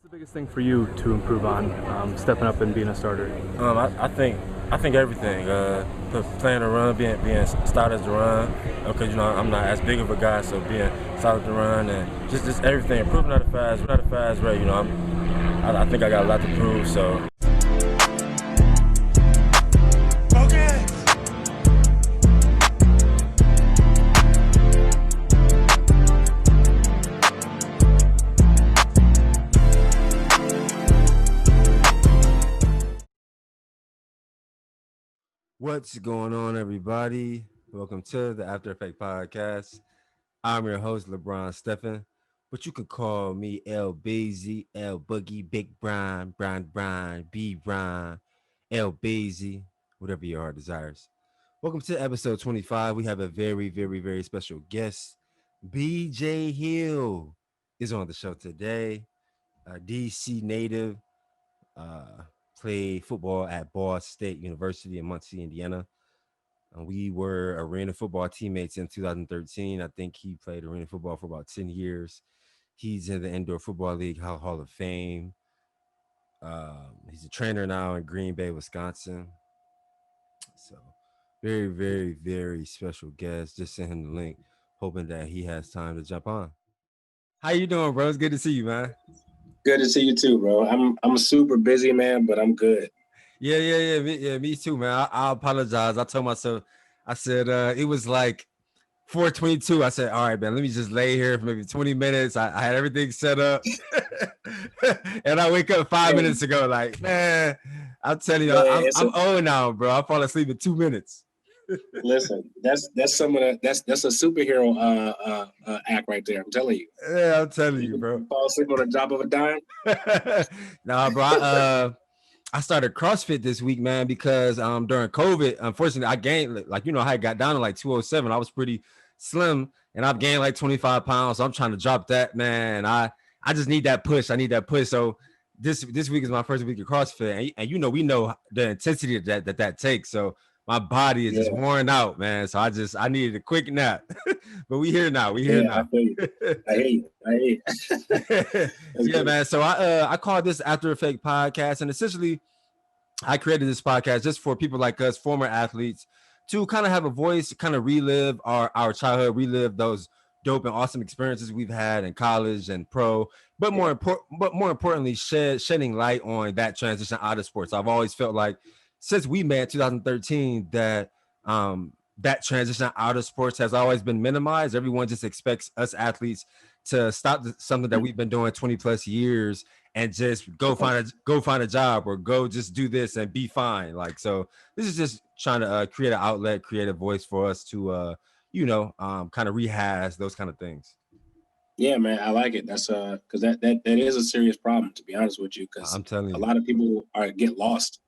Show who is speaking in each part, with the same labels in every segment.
Speaker 1: the biggest thing for you to improve on, stepping up and being a starter?
Speaker 2: I think everything. Playing the run, being stout as the run. Because I'm not as big of a guy, so being stout as the run and just everything. Improving at a fast rate. I think I got a lot to prove. So. What's going on, everybody? Welcome to the After Effect Podcast. I'm your host, LeBron Stephen, but you can call me L Bazy, L Boogie, Big Brian, B Brian, L Bazy, whatever your heart desires. Welcome to episode 25. We have a very, very, very special guest. BJ Hill is on the show today. DC native, uh, played football at Ball State University in Muncie, Indiana. We were arena football teammates in 2013. I think he played arena football for about 10 years. He's in the Indoor Football League Hall of Fame. He's a trainer now in Green Bay, Wisconsin. So, very, very, very special guest. Just sent him the link, hoping that he has time to jump on. How you doing, bro? It's good to see you, man.
Speaker 3: Good to see you too, bro. I'm super busy, man, but I'm good.
Speaker 2: Yeah. Me too, man. I apologize. I told myself, I said it was like 4:22. I said, all right, man, let me just lay here for maybe 20 minutes. I had everything set up. And I wake up 5 minutes ago, like, man, I'm telling you,
Speaker 3: Man,
Speaker 2: I'm old now, bro. I fall asleep in 2 minutes.
Speaker 3: Listen, that's some of the that's a superhero act right there. I'm telling you.
Speaker 2: Yeah, I'm telling you, bro.
Speaker 3: Fall asleep on the drop of a dime.
Speaker 2: Nah, bro. I started CrossFit this week, man, because during COVID, unfortunately, I gained how I got down to like 207. I was pretty slim, and I've gained like 25 pounds. So I'm trying to drop that, man. I just need that push. I need that push. So this week is my first week of CrossFit, and we know the intensity that takes. So my body is just worn out, man. So I needed a quick nap. But we here now.
Speaker 3: I feel you. I hate you.
Speaker 2: Yeah, man. So I call this After Effect Podcast, and essentially I created this podcast just for people like us, former athletes, to kind of have a voice, kind of relive our childhood, relive those dope and awesome experiences we've had in college and pro, but more importantly, shedding light on that transition out of sports. I've always felt like since we met in 2013 that that transition out of sports has always been minimized. Everyone just expects us athletes to stop something that we've been doing 20 plus years and just go find a job or go just do this and be fine. Like, so this is just trying to create an outlet, create a voice for us to, kind of rehash those kind of things.
Speaker 3: Yeah, man, I like it. That's because that is a serious problem, to be honest with you. Because
Speaker 2: I'm telling you,
Speaker 3: a lot of people get lost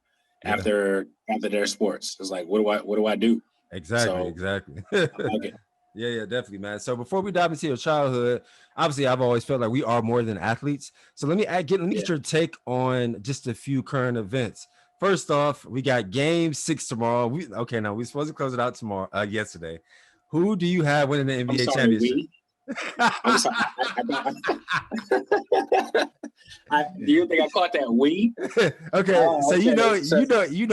Speaker 3: after their sports. It's like, what do I do?
Speaker 2: Exactly.
Speaker 3: I like it.
Speaker 2: Yeah, definitely, man. So before we dive into your childhood, obviously I've always felt like we are more than athletes. So let me get your take on just a few current events. First off, we got Game 6 tomorrow. We're supposed to close it out tomorrow. Yesterday, who do you have winning the NBA championship?
Speaker 3: I'm sorry. Do you think I caught that?
Speaker 2: Okay, so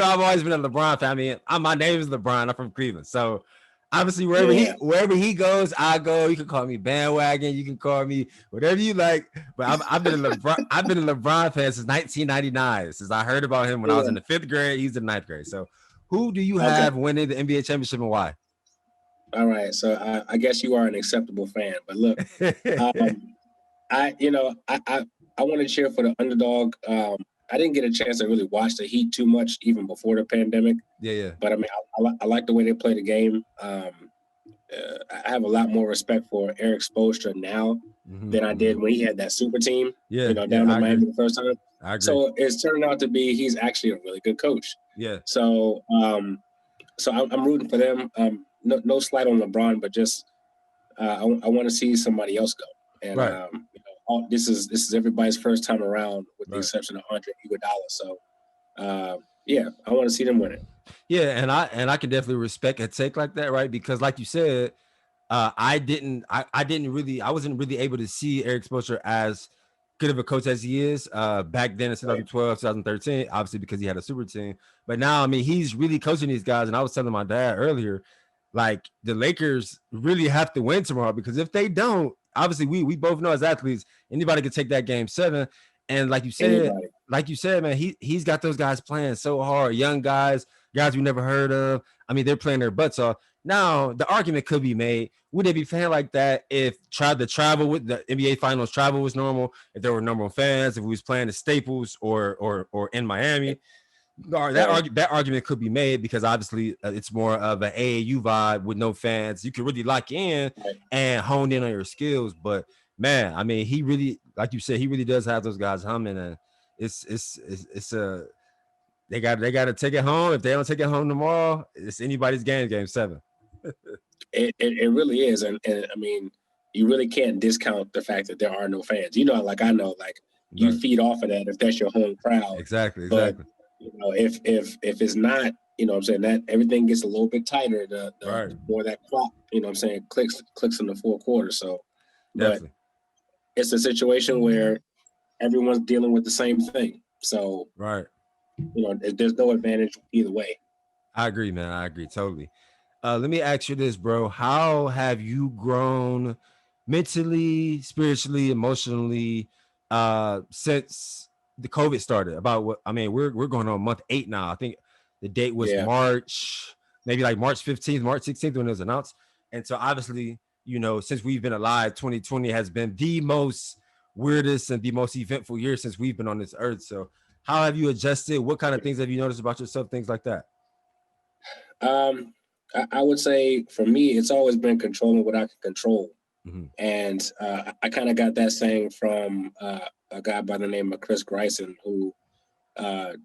Speaker 2: I've always been a LeBron fan. I mean, my name is LeBron. I'm from Cleveland, so. Obviously, wherever he goes, I go. You can call me bandwagon. You can call me whatever you like. But I've been a LeBron fan since 1999. Since I heard about him when I was in the 5th grade, he's in the 9th grade. So, who do you have winning the NBA championship and why?
Speaker 3: All right, so I guess you are an acceptable fan. But look, I want to cheer for the underdog. I didn't get a chance to really watch the Heat too much, even before the pandemic.
Speaker 2: Yeah.
Speaker 3: But I mean, I like the way they play the game. I have a lot more respect for Eric Spoelstra now than I did when he had that super team. Down in Miami the first time.
Speaker 2: I agree.
Speaker 3: So it's turning out to be he's actually a really good coach.
Speaker 2: Yeah.
Speaker 3: So I'm rooting for them. No slight on LeBron, but just I want to see somebody else go. And
Speaker 2: right.
Speaker 3: This is everybody's first time around, with the exception of Andre Iguodala. So, I want to see them win it.
Speaker 2: Yeah, and I can definitely respect a take like that, right? Because, like you said, I wasn't really able to see Eric Spoelstra as good of a coach as he is back then in 2012, 2013, obviously because he had a super team. But now, I mean, he's really coaching these guys. And I was telling my dad earlier, like the Lakers really have to win tomorrow, because if they don't, obviously we both know as athletes, anybody could take that game 7. And
Speaker 3: Anybody.
Speaker 2: like you said, man, he's got those guys playing so hard, young guys we never heard of. I mean, they're playing their butts off. Now, the argument could be made, would they be playing like that if the travel with the NBA Finals travel was normal, if there were number of fans, if we was playing the Staples or in Miami? That argument could be made, because obviously it's more of an AAU vibe with no fans. You can really lock in and hone in on your skills. But man, I mean, he really, like you said, he really does have those guys humming, and it's a they got to take it home. If they don't take it home tomorrow, it's anybody's game 7.
Speaker 3: It really is, and I mean, you really can't discount the fact that there are no fans. You know, like I know, like you feed off of that if that's your home crowd.
Speaker 2: Exactly.
Speaker 3: But you know, if it's not, you know what I'm saying, that everything gets a little bit tighter, the more that clock, you know what I'm saying, clicks in the fourth quarter. So
Speaker 2: Definitely.
Speaker 3: But it's a situation where everyone's dealing with the same thing. So you know, there's no advantage either way.
Speaker 2: I agree, man. I agree totally. Let me ask you this, bro. How have you grown mentally, spiritually, emotionally since the COVID started? We're going on month 8 now. I think the date was March, maybe like March 15th, March 16th when it was announced. And so obviously, you know, since we've been alive, 2020 has been the most weirdest and the most eventful year since we've been on this earth. So how have you adjusted? What kind of things have you noticed about yourself? Things like that.
Speaker 3: I would say for me, it's always been controlling what I can control.
Speaker 2: Mm-hmm.
Speaker 3: And I kind of got that saying from a guy by the name of Chris Greisen, who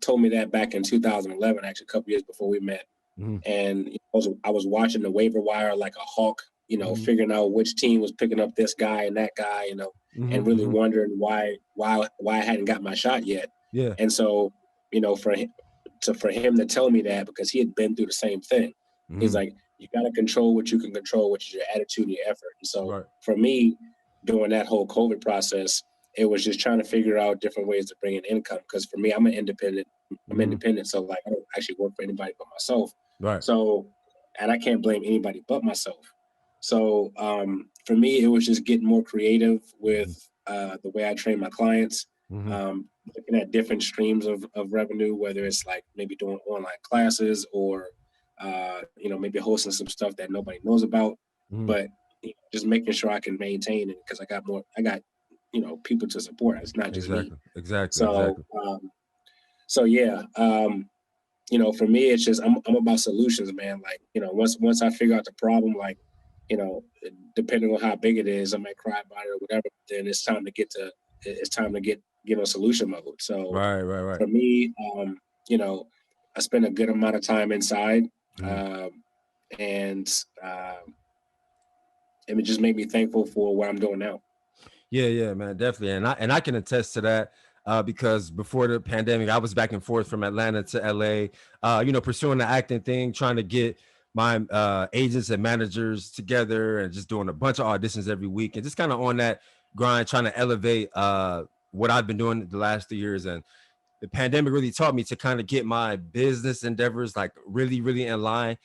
Speaker 3: told me that back in 2011, actually a couple years before we met.
Speaker 2: Mm-hmm.
Speaker 3: And I was watching the waiver wire like a hawk, you know, figuring out which team was picking up this guy and that guy, you know, and really wondering why I hadn't got my shot yet.
Speaker 2: Yeah.
Speaker 3: And so, you know, for him to tell me that, because he had been through the same thing, he's like, you got to control what you can control, which is your attitude and your effort. And so for me, during that whole COVID process, it was just trying to figure out different ways to bring in income. Because for me, I'm independent. So like I don't actually work for anybody but myself.
Speaker 2: Right.
Speaker 3: So, and I can't blame anybody but myself. So for me, it was just getting more creative with the way I train my clients, looking at different streams of revenue, whether it's like maybe doing online classes or you know, maybe hosting some stuff that nobody knows about, but you know, just making sure I can maintain it, because I got you know, people to support. It's not just me.
Speaker 2: Exactly.
Speaker 3: So yeah, you know, for me, it's just I'm about solutions, man. Like, you know, once I figure out the problem, like, you know, depending on how big it is, I might cry about it or whatever. Then it's time to get on solution mode. So
Speaker 2: right.
Speaker 3: for me, you know, I spend a good amount of time inside, and it just made me thankful for what I'm doing now.
Speaker 2: Yeah, man, definitely, and I can attest to that. Because before the pandemic, I was back and forth from Atlanta to LA, you know, pursuing the acting thing, trying to get my agents and managers together and just doing a bunch of auditions every week, and just kind of on that grind, trying to elevate what I've been doing the last 2 years. And the pandemic really taught me to kind of get my business endeavors like really in line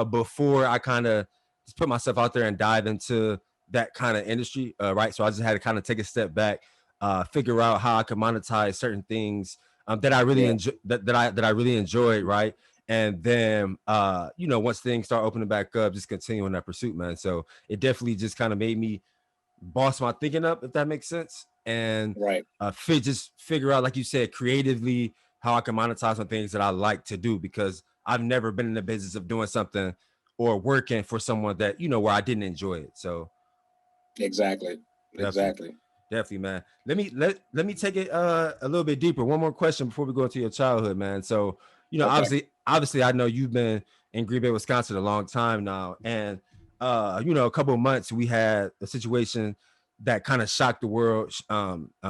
Speaker 2: before I kind of just put myself out there and dive into that kind of industry, right? So I just had to kind of take a step back, figure out how I could monetize certain things that I really enjoy, that I really enjoyed, right? And then you know, once things start opening back up, just continue on that pursuit, man. So it definitely just kind of made me boss my thinking up, if that makes sense, and just figure out, like you said, creatively how I can monetize on things that I like to do, because I've never been in the business of doing something or working for someone that, you know, where I didn't enjoy it. So
Speaker 3: exactly,
Speaker 2: man. Let me take it a little bit deeper. One more question before we go into your childhood, man. So, you know, obviously I know you've been in Green Bay, Wisconsin a long time now, and you know, a couple of months we had a situation that kind of shocked the world,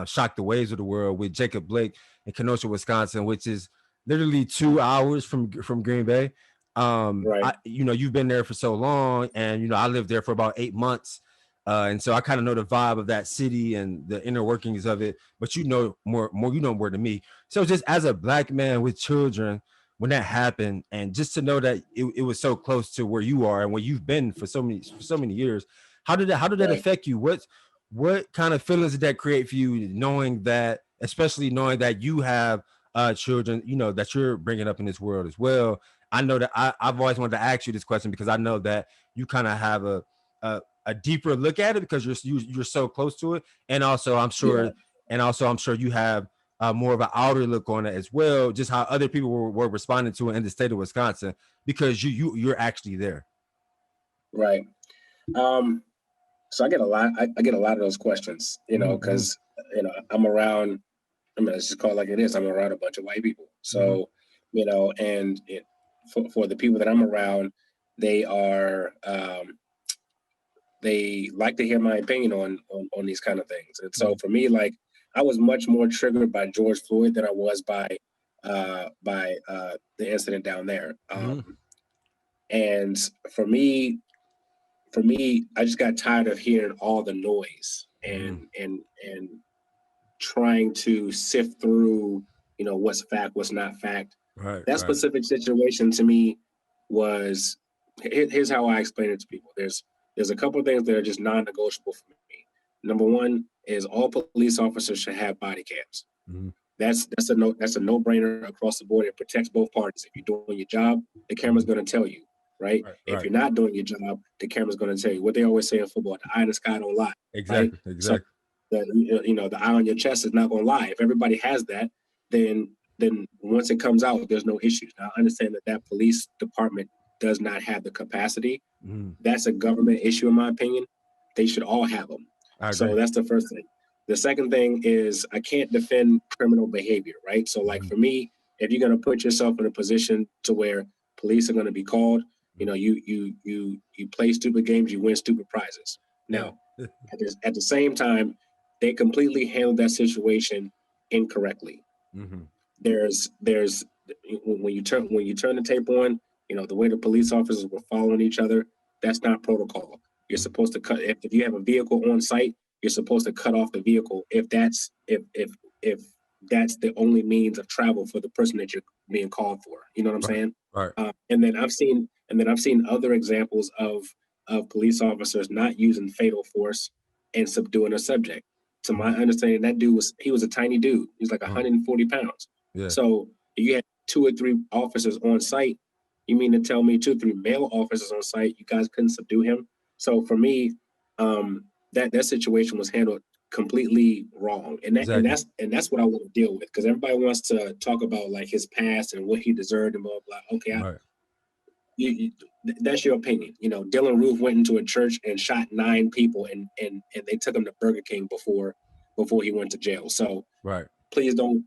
Speaker 2: shocked the waves of the world, with Jacob Blake in Kenosha, Wisconsin, which is literally 2 hours from Green Bay. You know, you've been there for so long, and you know, I lived there for about 8 months. And so I kind of know the vibe of that city and the inner workings of it. But you know more than me. So just as a black man with children, when that happened, and just to know that it was so close to where you are and where you've been for so many years, how did that
Speaker 3: Right.
Speaker 2: affect you? What kind of feelings did that create for you, knowing that, especially knowing that you have children, that you're bringing up in this world as well? I know that I've always wanted to ask you this question because I know that you kind of have a deeper look at it because you're so close to it, and also I'm
Speaker 3: Yeah.
Speaker 2: sure, you have more of an outer look on it as well, just how other people were responding to it in the state of Wisconsin because you're actually there.
Speaker 3: Right. Um, so I get a lot. I get a lot of those questions,
Speaker 2: Mm-hmm,
Speaker 3: because I'm around. I mean, let's just call it like it is. I'm around a bunch of white people.
Speaker 2: mm-hmm,
Speaker 3: So, and for the people that I'm around, they are they like to hear my opinion on these kind of things. And so for me, like, I was much more triggered by George Floyd than I was by the incident down there.
Speaker 2: mm-hmm,
Speaker 3: And for me, I just got tired of hearing all the noise
Speaker 2: mm-hmm.
Speaker 3: and trying to sift through, what's fact, what's not fact.
Speaker 2: Right,
Speaker 3: That
Speaker 2: right.
Speaker 3: specific situation to me was, here's how I explain it to people. There's a couple of things that are just non-negotiable for me. Number one is all police officers should have body cams.
Speaker 2: Mm-hmm,
Speaker 3: That's a no-brainer across the board. It protects both parties. If you're doing your job, the camera's
Speaker 2: mm-hmm.
Speaker 3: going to tell you, right?
Speaker 2: Right,
Speaker 3: If
Speaker 2: right.
Speaker 3: you're not doing your job, the camera's going to tell you. What they always say in football: the eye in the sky don't lie, right?
Speaker 2: Exactly,
Speaker 3: So
Speaker 2: exactly.
Speaker 3: the eye on your chest is not going to lie. If everybody has that, then once it comes out, there's no issues. Now, I understand that police department does not have the capacity.
Speaker 2: Mm-hmm.
Speaker 3: That's a government issue, in my opinion. They should all have them.
Speaker 2: I
Speaker 3: So
Speaker 2: agree.
Speaker 3: that's the first thing. The second thing is, I can't defend criminal behavior, right? So, like,
Speaker 2: Mm-hmm,
Speaker 3: for me, if you're going to put yourself in a position to where police are going to be called, you play stupid games, you win stupid prizes.
Speaker 2: yeah.
Speaker 3: Now, at the same time, they completely handled that situation incorrectly.
Speaker 2: Mm-hmm.
Speaker 3: There's when you turn the tape on, the way the police officers were following each other, that's not protocol. You're supposed to cut, if you have a vehicle on site, you're supposed to cut off the vehicle if that's the only means of travel for the person that you're being called for. You know what I'm
Speaker 2: Right,
Speaker 3: saying?
Speaker 2: right.
Speaker 3: And then I've seen other examples of police officers not using fatal force and subduing a subject. To my
Speaker 2: Mm-hmm.
Speaker 3: understanding, that dude was a tiny dude. He was like
Speaker 2: Uh-huh.
Speaker 3: 140 pounds.
Speaker 2: Yeah,
Speaker 3: So if you had two or three officers on site, you mean to tell me two or three male officers on site, you guys couldn't subdue him? So for me, that situation was handled completely wrong, and that and
Speaker 2: exactly.
Speaker 3: that's and that's what I want to deal with, because everybody wants to talk about like his past and what he deserved and blah blah. Okay,
Speaker 2: Right.
Speaker 3: you, that's your opinion. Dylan Roof went into a church and shot 9 people, and they took him to Burger King before he went to jail. So
Speaker 2: Right.
Speaker 3: please don't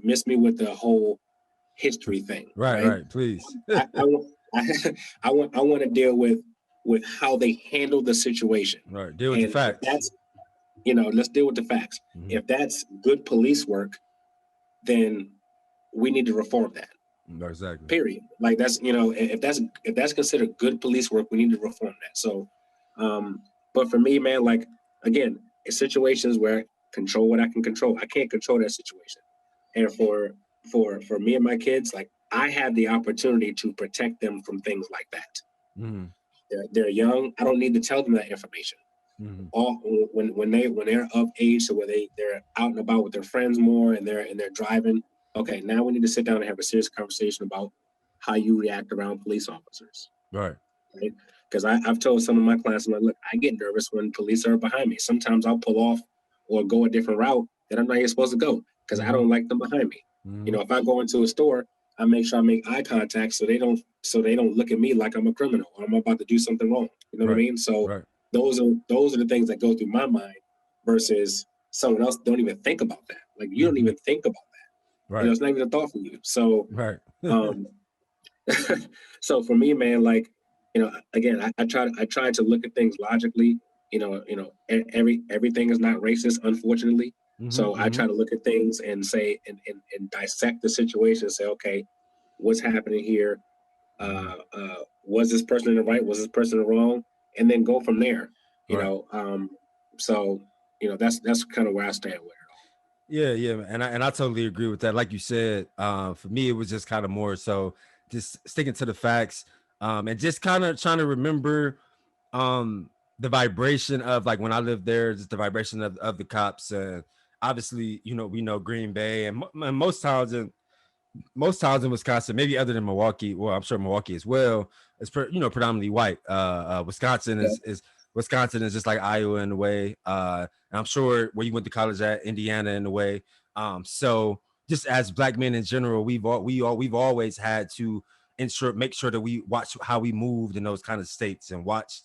Speaker 3: miss me with the whole history thing,
Speaker 2: Right.
Speaker 3: right?
Speaker 2: Right. Please.
Speaker 3: I, I, want I want to deal with how they handled the situation,
Speaker 2: Right. Deal with the
Speaker 3: and if
Speaker 2: facts.
Speaker 3: that's let's deal with the facts.
Speaker 2: Mm-hmm.
Speaker 3: If that's good police work, then we need to reform that.
Speaker 2: Exactly.
Speaker 3: Period. Like, that's if that's considered good police work, we need to reform that. So, but for me, man, like, again, it's situations where control what I can control. I can't control that situation, and for me and my kids, like, I have the opportunity to protect them from things like that.
Speaker 2: Mm-hmm.
Speaker 3: They're young. I don't need to tell them that information.
Speaker 2: Mm-hmm.
Speaker 3: All when they're of age, so where they're out and about with their friends more, and they're driving. Okay, now we need to sit down and have a serious conversation about how you react around police officers,
Speaker 2: Right.
Speaker 3: right? Because I've told some of my clients, I'm like, look, I get nervous when police are behind me. Sometimes I'll pull off or go a different route that I'm not even supposed to go, because I
Speaker 2: Mm-hmm.
Speaker 3: don't like them behind me.
Speaker 2: Mm-hmm.
Speaker 3: If I go into a store, I make sure I make eye contact so they don't look at me like I'm a criminal or I'm about to do something wrong. You know what I
Speaker 2: Right.
Speaker 3: mean? So
Speaker 2: Right.
Speaker 3: those are the things that go through my mind, versus someone else don't even think about that. Like, you don't
Speaker 2: Mm-hmm.
Speaker 3: even think about that.
Speaker 2: Right.
Speaker 3: It's not even a thought for you. So,
Speaker 2: Right.
Speaker 3: um, so for me, man, like, again, I try to look at things logically. Everything is not racist, unfortunately.
Speaker 2: Mm-hmm.
Speaker 3: So I
Speaker 2: Mm-hmm.
Speaker 3: try to look at things and say and dissect the situation and say, okay, what's happening here?
Speaker 2: Mm-hmm.
Speaker 3: Was this person in the right? Was this person in the wrong? And then go from there. You
Speaker 2: All right.
Speaker 3: know, so that's kind of where I stand with it.
Speaker 2: Yeah, and I totally agree with that. Like you said, for me, it was just kind of more so just sticking to the facts, and just kind of trying to remember, the vibration of like when I lived there, just the vibration of the cops, and obviously, we know Green Bay and most towns in Wisconsin, maybe other than Milwaukee. Well, I'm sure Milwaukee as well. It's predominantly white. Wisconsin
Speaker 3: Yeah,
Speaker 2: is just like Iowa in a way. And I'm sure where you went to college at Indiana in a way. So just as black men in general, we've always had to make sure that we watch how we moved in those kind of states and watched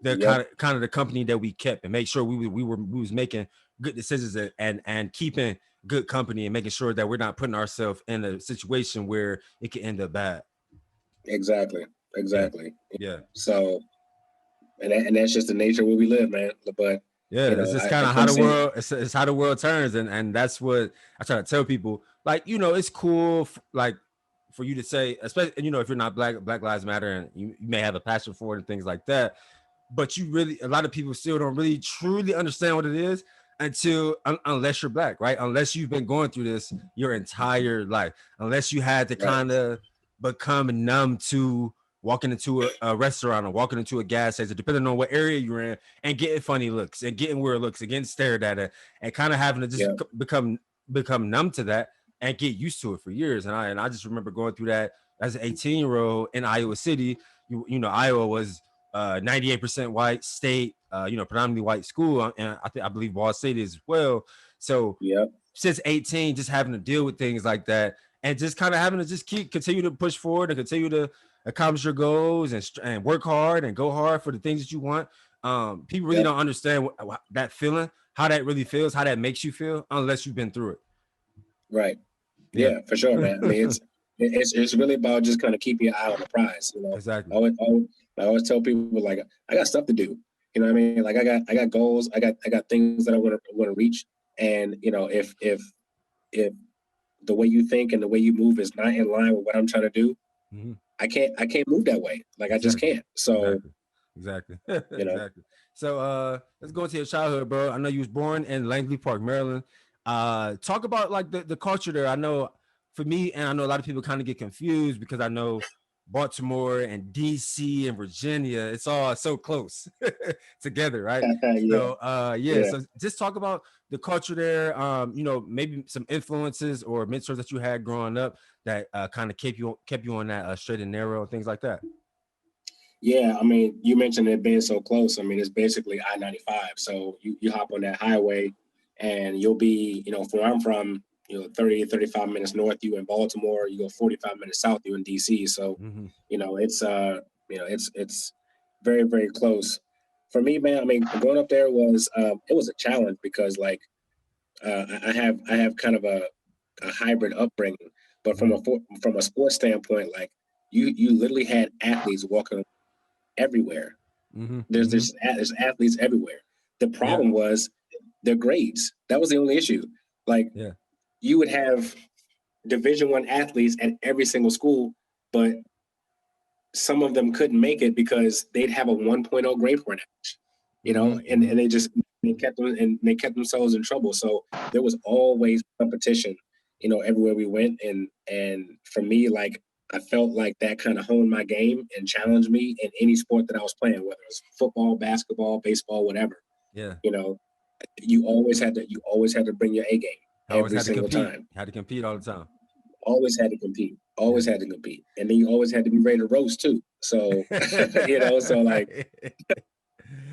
Speaker 2: the
Speaker 3: yep,
Speaker 2: kind of the company that we kept and make sure we was making good decisions and keeping good company and making sure that we're not putting ourselves in a situation where it can end up bad.
Speaker 3: exactly,
Speaker 2: Yeah,
Speaker 3: exactly.
Speaker 2: yeah,
Speaker 3: So, and that's just the nature where we live, man. But
Speaker 2: yeah. It's just
Speaker 3: I
Speaker 2: kind of how
Speaker 3: can't
Speaker 2: the
Speaker 3: say
Speaker 2: world. It's how the world turns, and that's what I try to tell people. Like, it's cool, like for you to say, especially if you're not Black Lives Matter, and you may have a passion for it and things like that. But a lot of people still don't really truly understand what it is until unless you're black, right? Unless you've been going through this your entire life, unless you had to
Speaker 3: right.
Speaker 2: kind of become numb to walking into a restaurant or walking into a gas station, depending on what area you're in, and getting funny looks and getting weird looks and getting stared at it, and kind of having to just
Speaker 3: Yeah,
Speaker 2: become numb to that and get used to it for years. And I just remember going through that as an 18-year-old in Iowa City. Iowa was 98% white state, predominantly white school, and I believe Ball State is as well. So
Speaker 3: yeah,
Speaker 2: since 18, just having to deal with things like that, and just kind of having to just continue to push forward and continue to accomplish your goals and work hard and go hard for the things that you want. People really
Speaker 3: yeah.
Speaker 2: don't understand that feeling, how that really feels, how that makes you feel, unless you've been through it.
Speaker 3: Right.
Speaker 2: Yeah,
Speaker 3: Yeah, for sure, man. I mean, it's really about just kind of keeping your eye on the prize.
Speaker 2: exactly.
Speaker 3: I always tell people like I got stuff to do. You know what I mean? Like I got goals. I got things that I want to reach. And if the way you think and the way you move is not in line with what I'm trying to do,
Speaker 2: Mm-hmm.
Speaker 3: I can't move that way. Like I just
Speaker 2: Exactly.
Speaker 3: can't. So
Speaker 2: Exactly.
Speaker 3: you know,
Speaker 2: Exactly. So let's go into your childhood, bro. I know you was born in Langley Park, Maryland. Talk about like the culture there. I know for me, and I know a lot of people kind of get confused because I know Baltimore and DC and Virginia, it's all so close together, right?
Speaker 3: yeah,
Speaker 2: So yeah,
Speaker 3: yeah.
Speaker 2: so just talk about the culture there. Maybe some influences or mentors that you had growing up that kind of kept you on that straight and narrow, things like that.
Speaker 3: Yeah, I mean, you mentioned it being so close. I mean, it's basically I-95. So you hop on that highway and you'll be, from where I'm from, 30, 35 minutes north, you in Baltimore, you go 45 minutes south, you in DC. So,
Speaker 2: Mm-hmm.
Speaker 3: it's it's very, very close. For me, man, I mean, growing up there it was a challenge because like I have kind of a hybrid upbringing, but
Speaker 2: Mm-hmm.
Speaker 3: from a sports standpoint, like you literally had athletes walking everywhere.
Speaker 2: Mm-hmm.
Speaker 3: There's
Speaker 2: Mm-hmm.
Speaker 3: there's athletes everywhere. The
Speaker 2: Yeah.
Speaker 3: problem was their grades. That was the only issue. Like
Speaker 2: Yeah.
Speaker 3: you would have Division 1 athletes at every single school, but some of them couldn't make it because they'd have a 1.0 grade point average.
Speaker 2: Mm-hmm. Mm-hmm.
Speaker 3: And they kept themselves in trouble. So there was always competition, everywhere we went. And for me, like I felt like that kind of honed my game and challenged me in any sport that I was playing, whether it's football, basketball, baseball, whatever.
Speaker 2: Yeah.
Speaker 3: You know, you always had to bring your A game
Speaker 2: I always
Speaker 3: every
Speaker 2: had to
Speaker 3: single
Speaker 2: compete.
Speaker 3: time.
Speaker 2: Had to compete all the time.
Speaker 3: Always had to compete.
Speaker 2: Yeah.
Speaker 3: Always had to compete. And then you always had to be ready to roast too. So so like,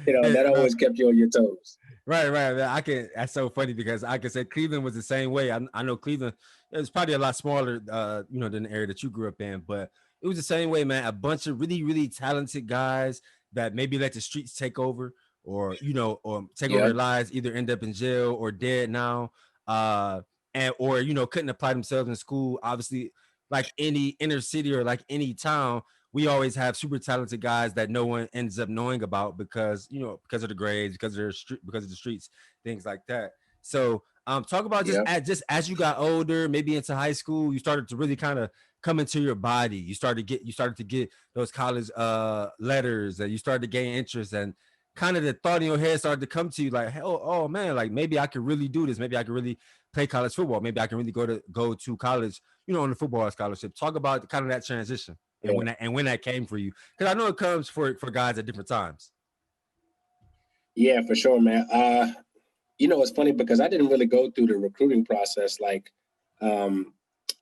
Speaker 2: Yeah,
Speaker 3: that
Speaker 2: no,
Speaker 3: always kept you on your toes.
Speaker 2: right, right. Man, I can. That's so funny because I can say Cleveland was the same way. I know Cleveland. It was probably a lot smaller, than the area that you grew up in, but it was the same way, man. A bunch of really, really talented guys that maybe let the streets take over, or take over
Speaker 3: Yep.
Speaker 2: their lives, either end up in jail or dead now, uh, and or couldn't apply themselves in school. Obviously, like any inner city or like any town, we always have super talented guys that no one ends up knowing about because of the grades, because of the streets, things like that. So talk about
Speaker 3: Yep.
Speaker 2: just as you got older, maybe into high school, you started to really kind of come into your body. You started to get those college letters, and you started to gain interest, and kind of the thought in your head started to come to you like, oh man, like maybe I could really do this. Maybe I could really play college football. Maybe I can really go to college, on the football scholarship. Talk about kind of that transition and when that came for you. Because I know it comes for guys at different times.
Speaker 3: Yeah, for sure, man. It's funny because I didn't really go through the recruiting process like some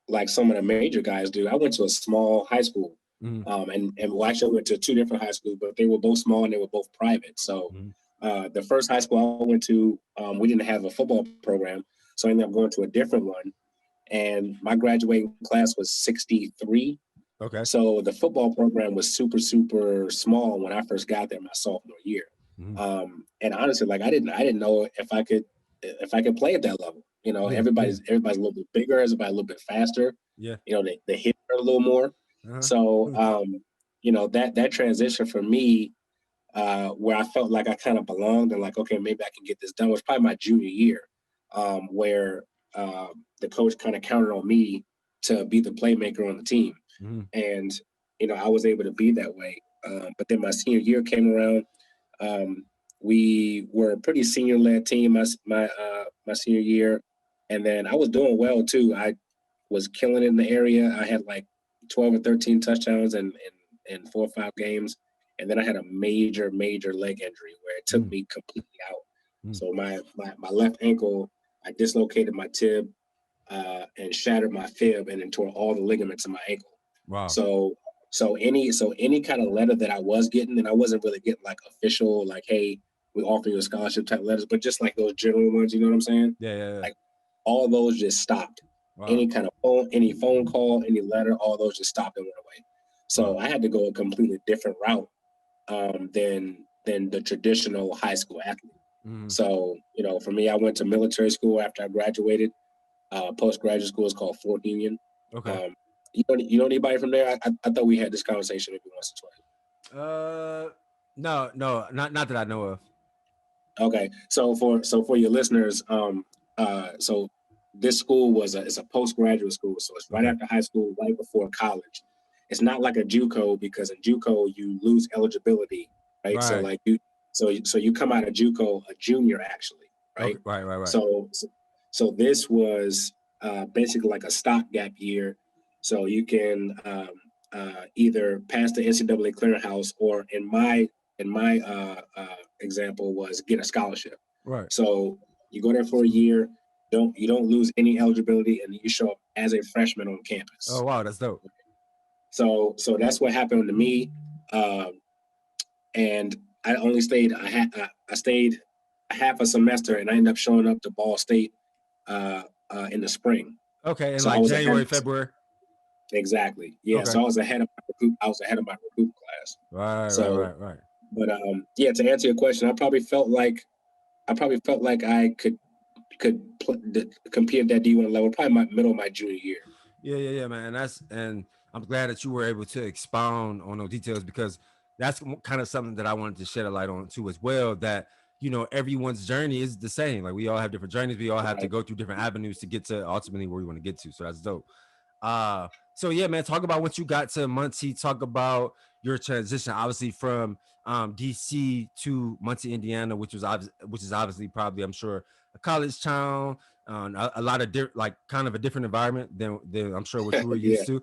Speaker 3: of the major guys do. I went to a small high school. And well, actually I went to two different high schools, but they were both small and they were both private. So the first high school I went to, we didn't have a football program. So I ended up going to a different one. And my graduating class was 63.
Speaker 2: Okay.
Speaker 3: So the football program was super, super small when I first got there my sophomore year. And honestly, like I didn't know if I could play at that level. Everybody's a little bit bigger, everybody a little bit faster.
Speaker 2: Yeah.
Speaker 3: They hit a little more. So, that transition for me, where I felt like I kind of belonged and like, okay, maybe I can get this done was probably my junior year, where the coach kind of counted on me to be the playmaker on the team. And, I was able to be that way. But then my senior year came around. We were a pretty senior led team my senior year. And then I was doing well too. I was killing it in the area. I had like 12 or 13 touchdowns in 4 or 5 games. And then I had a major leg injury where it took me completely out. So my left ankle, I dislocated my tib and shattered my fib and then tore all the ligaments in my ankle.
Speaker 2: Wow.
Speaker 3: So any kind of letter that I was getting, and I wasn't really getting like official, like, hey, we offer you a scholarship type letters, but just like those general ones, you know what I'm saying?
Speaker 2: Yeah.
Speaker 3: Like all those just stopped.
Speaker 2: Wow.
Speaker 3: Any phone call, any letter, all those just stopped and went away. So I had to go a completely different route than the traditional high school athlete. So, for me, I went to military school after I graduated. Postgraduate school is called Fort Union.
Speaker 2: Okay.
Speaker 3: You know anybody from there? I thought we had this conversation maybe once or
Speaker 2: twice. No, not that I know of.
Speaker 3: Okay, so for your listeners, so this school is a postgraduate school, so it's right after high school, right before college. It's not like a JUCO because in JUCO you lose eligibility, right? So like so you come out of JUCO a junior actually, right?
Speaker 2: Okay. Right.
Speaker 3: So this was basically like a stopgap year, so you can either pass the NCAA clearinghouse or in my example was get a scholarship.
Speaker 2: Right.
Speaker 3: So you go there for a year, you don't lose any eligibility, and you show up as a freshman on campus.
Speaker 2: Oh wow, that's dope.
Speaker 3: So that's what happened to me, and I only stayed. I stayed half a semester, and I ended up showing up to Ball State in the spring.
Speaker 2: Okay, and so like January, February.
Speaker 3: Exactly. Yeah. Okay. So I was ahead of my recruit class.
Speaker 2: Right.
Speaker 3: But to answer your question, I probably felt like I could compete at that D1 level, probably my middle of my junior year.
Speaker 2: Yeah, man. And I'm glad that you were able to expound on those details because that's kind of something that I wanted to shed a light on too as well. That everyone's journey is the same. Like we all have different journeys. We all have to go through different avenues to get to ultimately where we want to get to. So that's dope. So yeah, man, talk about what you got to Muncie. Talk about your transition, obviously from DC to Muncie, Indiana, which is obviously probably, I'm sure, a college town, a lot of like kind of a different environment than I'm sure what you were used to.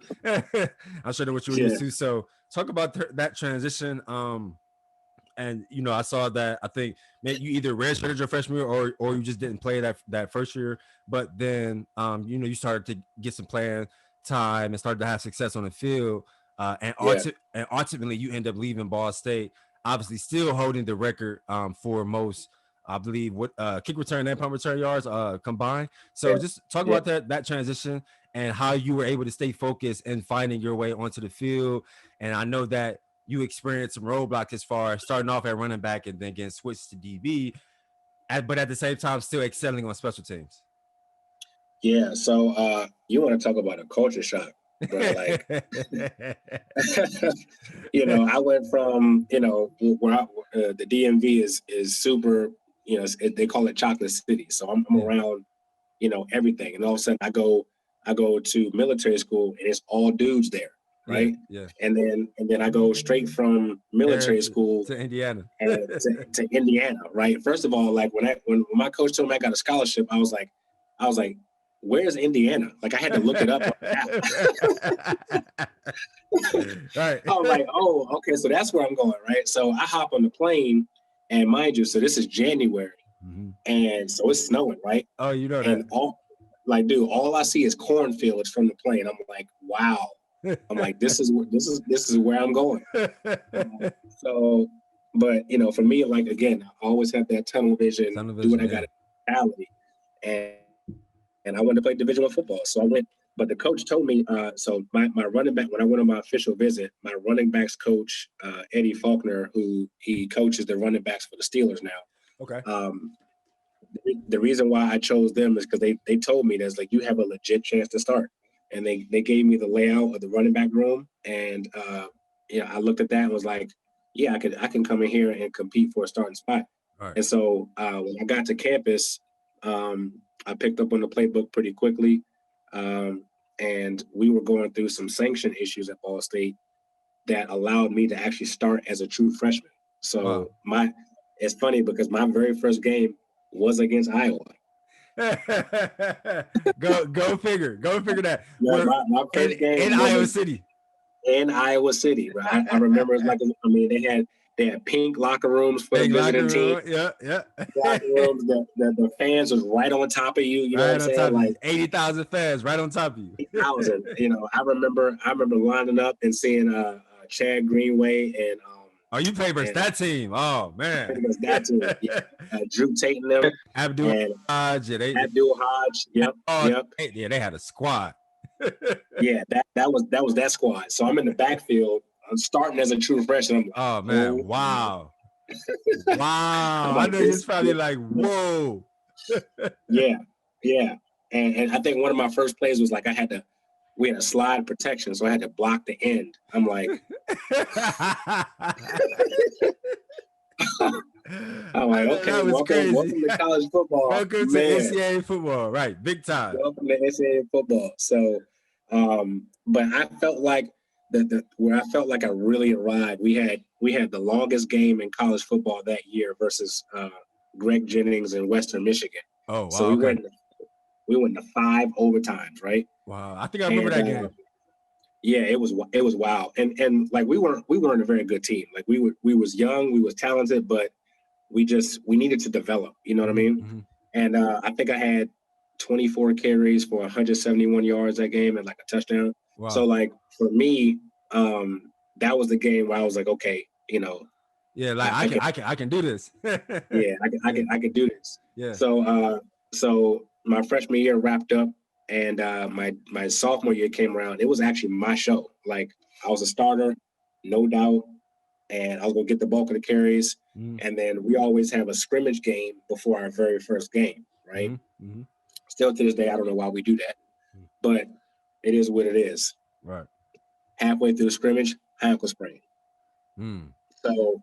Speaker 2: I'm sure what you were used to. So talk about that transition. And I saw that I think maybe you either redshirted your freshman year or you just didn't play that first year, but then you started to get some playing time and started to have success on the field, and ultimately you end up leaving Ball State, obviously still holding the record for most, I believe, what kick return and punt return yards combined. So just talk about that transition and how you were able to stay focused and finding your way onto the field. And I know that you experienced some roadblocks as far as starting off at running back and then getting switched to DB, but at the same time still excelling on special teams.
Speaker 3: Yeah, so you want to talk about a culture shock, bro? Like, I went from where the DMV is super, they call it Chocolate City. So I'm around, everything, and all of a sudden I go to military school and it's all dudes there, right?
Speaker 2: Yeah.
Speaker 3: And then I go straight from military school
Speaker 2: to Indiana.
Speaker 3: and to Indiana, right? First of all, like when my coach told me I got a scholarship, I was like, where's Indiana? Like I had to look it up on the map.
Speaker 2: Right.
Speaker 3: I was like, oh, okay, so that's where I'm going, right? So I hop on the plane, and mind you, so this is January, and so it's snowing, right?
Speaker 2: Oh, you know
Speaker 3: And
Speaker 2: that.
Speaker 3: all I see is cornfields from the plane. I'm like, wow. I'm like, this is where I'm going. So, but for me, like again, I always have that tunnel vision, do what I got to mentality, and I wanted to play Division I football, so I went. But the coach told me, so my running back, when I went on my official visit, my running backs coach, Eddie Faulkner, who he coaches the running backs for the Steelers now.
Speaker 2: Okay.
Speaker 3: The reason why I chose them is because they told me that's like, you have a legit chance to start. And they gave me the layout of the running back room. And, I looked at that and was like, yeah, I can come in here and compete for a starting spot.
Speaker 2: Right.
Speaker 3: And so when I got to campus, I picked up on the playbook pretty quickly. And we were going through some sanction issues at Ball State that allowed me to actually start as a true freshman. So it's funny because my very first game was against Iowa.
Speaker 2: Go figure that.
Speaker 3: Yeah, my first game
Speaker 2: in Iowa City.
Speaker 3: In Iowa City, right? I remember they had pink locker rooms for the visiting team.
Speaker 2: Yeah.
Speaker 3: Locker rooms. The fans was right on top of you. You know what I'm saying? Like
Speaker 2: 80,000 fans right on top of you.
Speaker 3: 80,000. I remember lining up and seeing Chad Greenway and
Speaker 2: you played versus that team. Oh man.
Speaker 3: That team. Yeah. Drew Tate and them.
Speaker 2: Abdul Hodge.
Speaker 3: Abdul Hodge. Yep.
Speaker 2: Yeah, they had a squad.
Speaker 3: Yeah, that was that squad. So I'm in the backfield. I'm starting as a true freshman.
Speaker 2: Oh man, wow. Wow. I know you're probably like, whoa.
Speaker 3: Yeah. And I think one of my first plays was like we had a slide protection, so I had to block the end. I'm like, okay, welcome to college football.
Speaker 2: Welcome to NCAA football, right? Big time.
Speaker 3: Welcome to NCAA football. So, but I felt like where I felt like I really arrived. We had the longest game in college football that year versus Greg Jennings in Western Michigan.
Speaker 2: Oh, wow.
Speaker 3: So we went to 5 overtimes, right?
Speaker 2: Wow, I think I remember that game.
Speaker 3: Yeah, it was wild, and like we weren't a very good team. Like we was young, we was talented, but we needed to develop. You know what I mean?
Speaker 2: Mm-hmm.
Speaker 3: And I think I had 24 carries for 171 yards that game and like a touchdown. Wow. So like for me, that was the game where I was like, okay,
Speaker 2: yeah, like I can do this.
Speaker 3: Yeah, I can do this.
Speaker 2: Yeah.
Speaker 3: So my freshman year wrapped up, and my sophomore year came around. It was actually my show. Like I was a starter, no doubt, and I was gonna get the bulk of the carries. And then we always have a scrimmage game before our very first game, right?
Speaker 2: Mm-hmm.
Speaker 3: Still to this day, I don't know why we do that, but it is what it is.
Speaker 2: Right.
Speaker 3: Halfway through the scrimmage, ankle sprain. So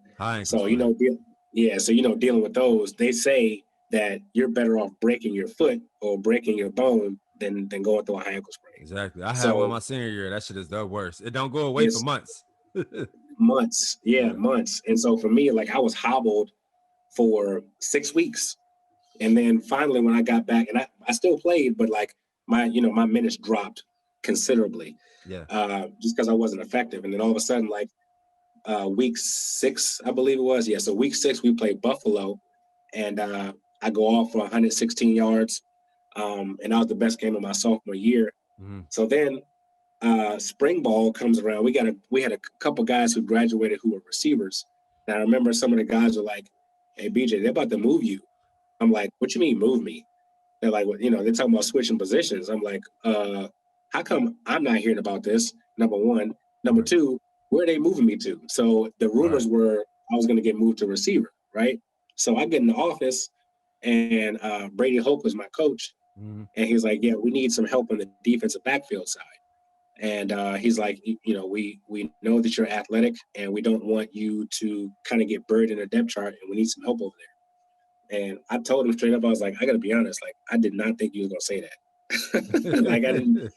Speaker 3: dealing with those, they say that you're better off breaking your foot or breaking your bone than going through a high ankle sprain.
Speaker 2: Exactly. I had one my senior year. That shit is the worst. It don't go away for months.
Speaker 3: Months. And so for me, like I was hobbled for 6 weeks. And then finally when I got back, and I still played, but like my minutes dropped considerably.
Speaker 2: Yeah.
Speaker 3: Just because I wasn't effective. And then all of a sudden, like week 6, I believe it was. Yeah. So week 6, we played Buffalo, and I go off for 116 yards. And that was the best game of my sophomore year. So then spring ball comes around. We had a couple guys who graduated who were receivers. And I remember some of the guys were like, "Hey BJ, they're about to move you." I'm like, "What you mean move me?" They're like, well, they're talking about switching positions. I'm like, how come I'm not hearing about this? Number one. Number two, where are they moving me to? So the rumors were I was going to get moved to receiver, right? So I get in the office, and Brady Hope was my coach. And he's like, yeah, we need some help on the defensive backfield side. And he's like, we know that you're athletic, and we don't want you to kind of get buried in a depth chart, and we need some help over there. And I told him straight up, I was like, I got to be honest, like, I did not think you was going to say that. Like, I didn't,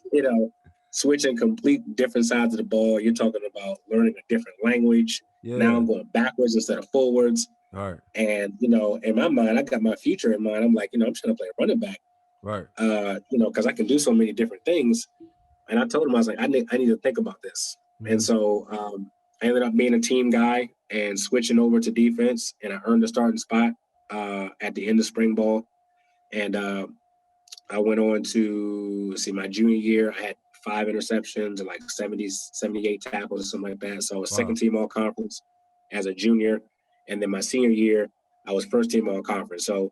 Speaker 3: switching complete different sides of the ball. You're talking about learning a different language.
Speaker 2: Yeah.
Speaker 3: Now I'm going backwards instead of forwards.
Speaker 2: All right.
Speaker 3: And, in my mind, I got my future in mind. I'm like, I'm trying to play running back.
Speaker 2: Right.
Speaker 3: Because I can do so many different things. And I told him, I was like, I need to think about this.
Speaker 2: Mm-hmm.
Speaker 3: And so I ended up being a team guy and switching over to defense. And I earned a starting spot at the end of spring ball. And I went on to my junior year. I had 5 interceptions and like 78 tackles or something like that. So I was second team all conference as a junior. And then my senior year, I was first team all conference. So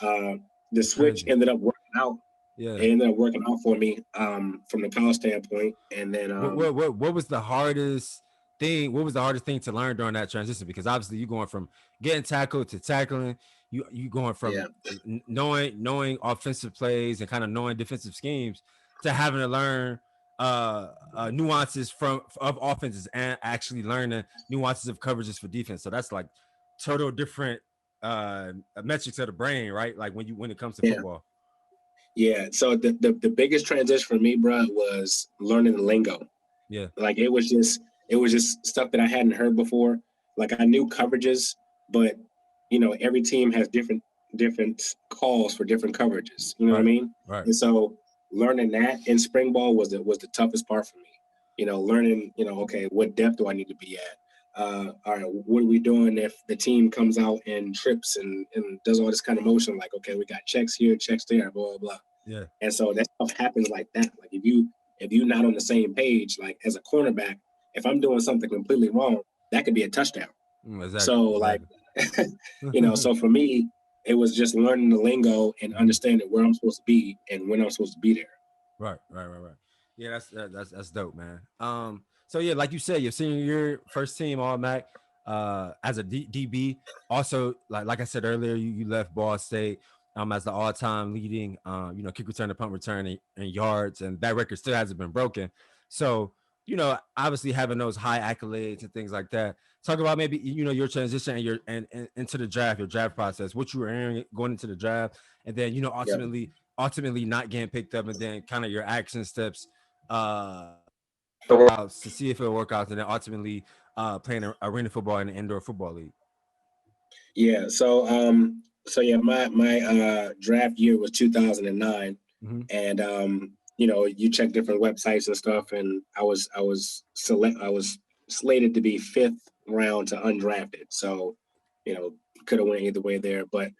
Speaker 3: the switch ended up working out.
Speaker 2: Yeah.
Speaker 3: It ended up working out for me from the college standpoint. And then
Speaker 2: what was the hardest thing? What was the hardest thing to learn during that transition? Because obviously you're going from getting tackled to tackling. You going from knowing offensive plays and kind of knowing defensive schemes to having to learn nuances of offenses and actually learning nuances of coverages for defense. So that's like total different metrics of the brain, right? Like when it comes to football.
Speaker 3: Yeah. So the biggest transition for me, bro, was learning the lingo.
Speaker 2: Yeah.
Speaker 3: Like it was just stuff that I hadn't heard before. Like I knew coverages, but every team has different calls for different coverages. You know what I mean?
Speaker 2: Right.
Speaker 3: And so learning that in spring ball was the toughest part for me. Learning, okay, what depth do I need to be at? All right, what are we doing if the team comes out and trips and does all this kind of motion? Like, okay, we got checks here, checks there, blah, blah, blah.
Speaker 2: Yeah.
Speaker 3: And so that stuff happens like that. Like if you're not on the same page, like as a cornerback, if I'm doing something completely wrong, that could be a touchdown.
Speaker 2: Exactly.
Speaker 3: So like, so for me, it was just learning the lingo and understanding where I'm supposed to be and when I'm supposed to be there.
Speaker 2: Right. Yeah, that's dope, man. So yeah, like you said, your senior year, first team All MAC, as a DB. Also, like I said earlier, you left Ball State as the all-time leading, kick return to punt return and yards, and that record still hasn't been broken. So, obviously having those high accolades and things like that. Talk about maybe your transition and into the draft, your draft process, what you were hearing going into the draft, and then ultimately not getting picked up, and then kind of your action steps to see if it'll work out, and then ultimately playing arena football in the indoor football league.
Speaker 3: Yeah. So my draft year was 2009, and you check different websites and stuff, and I was slated to be 5th round to undrafted. So, could have went either way there, but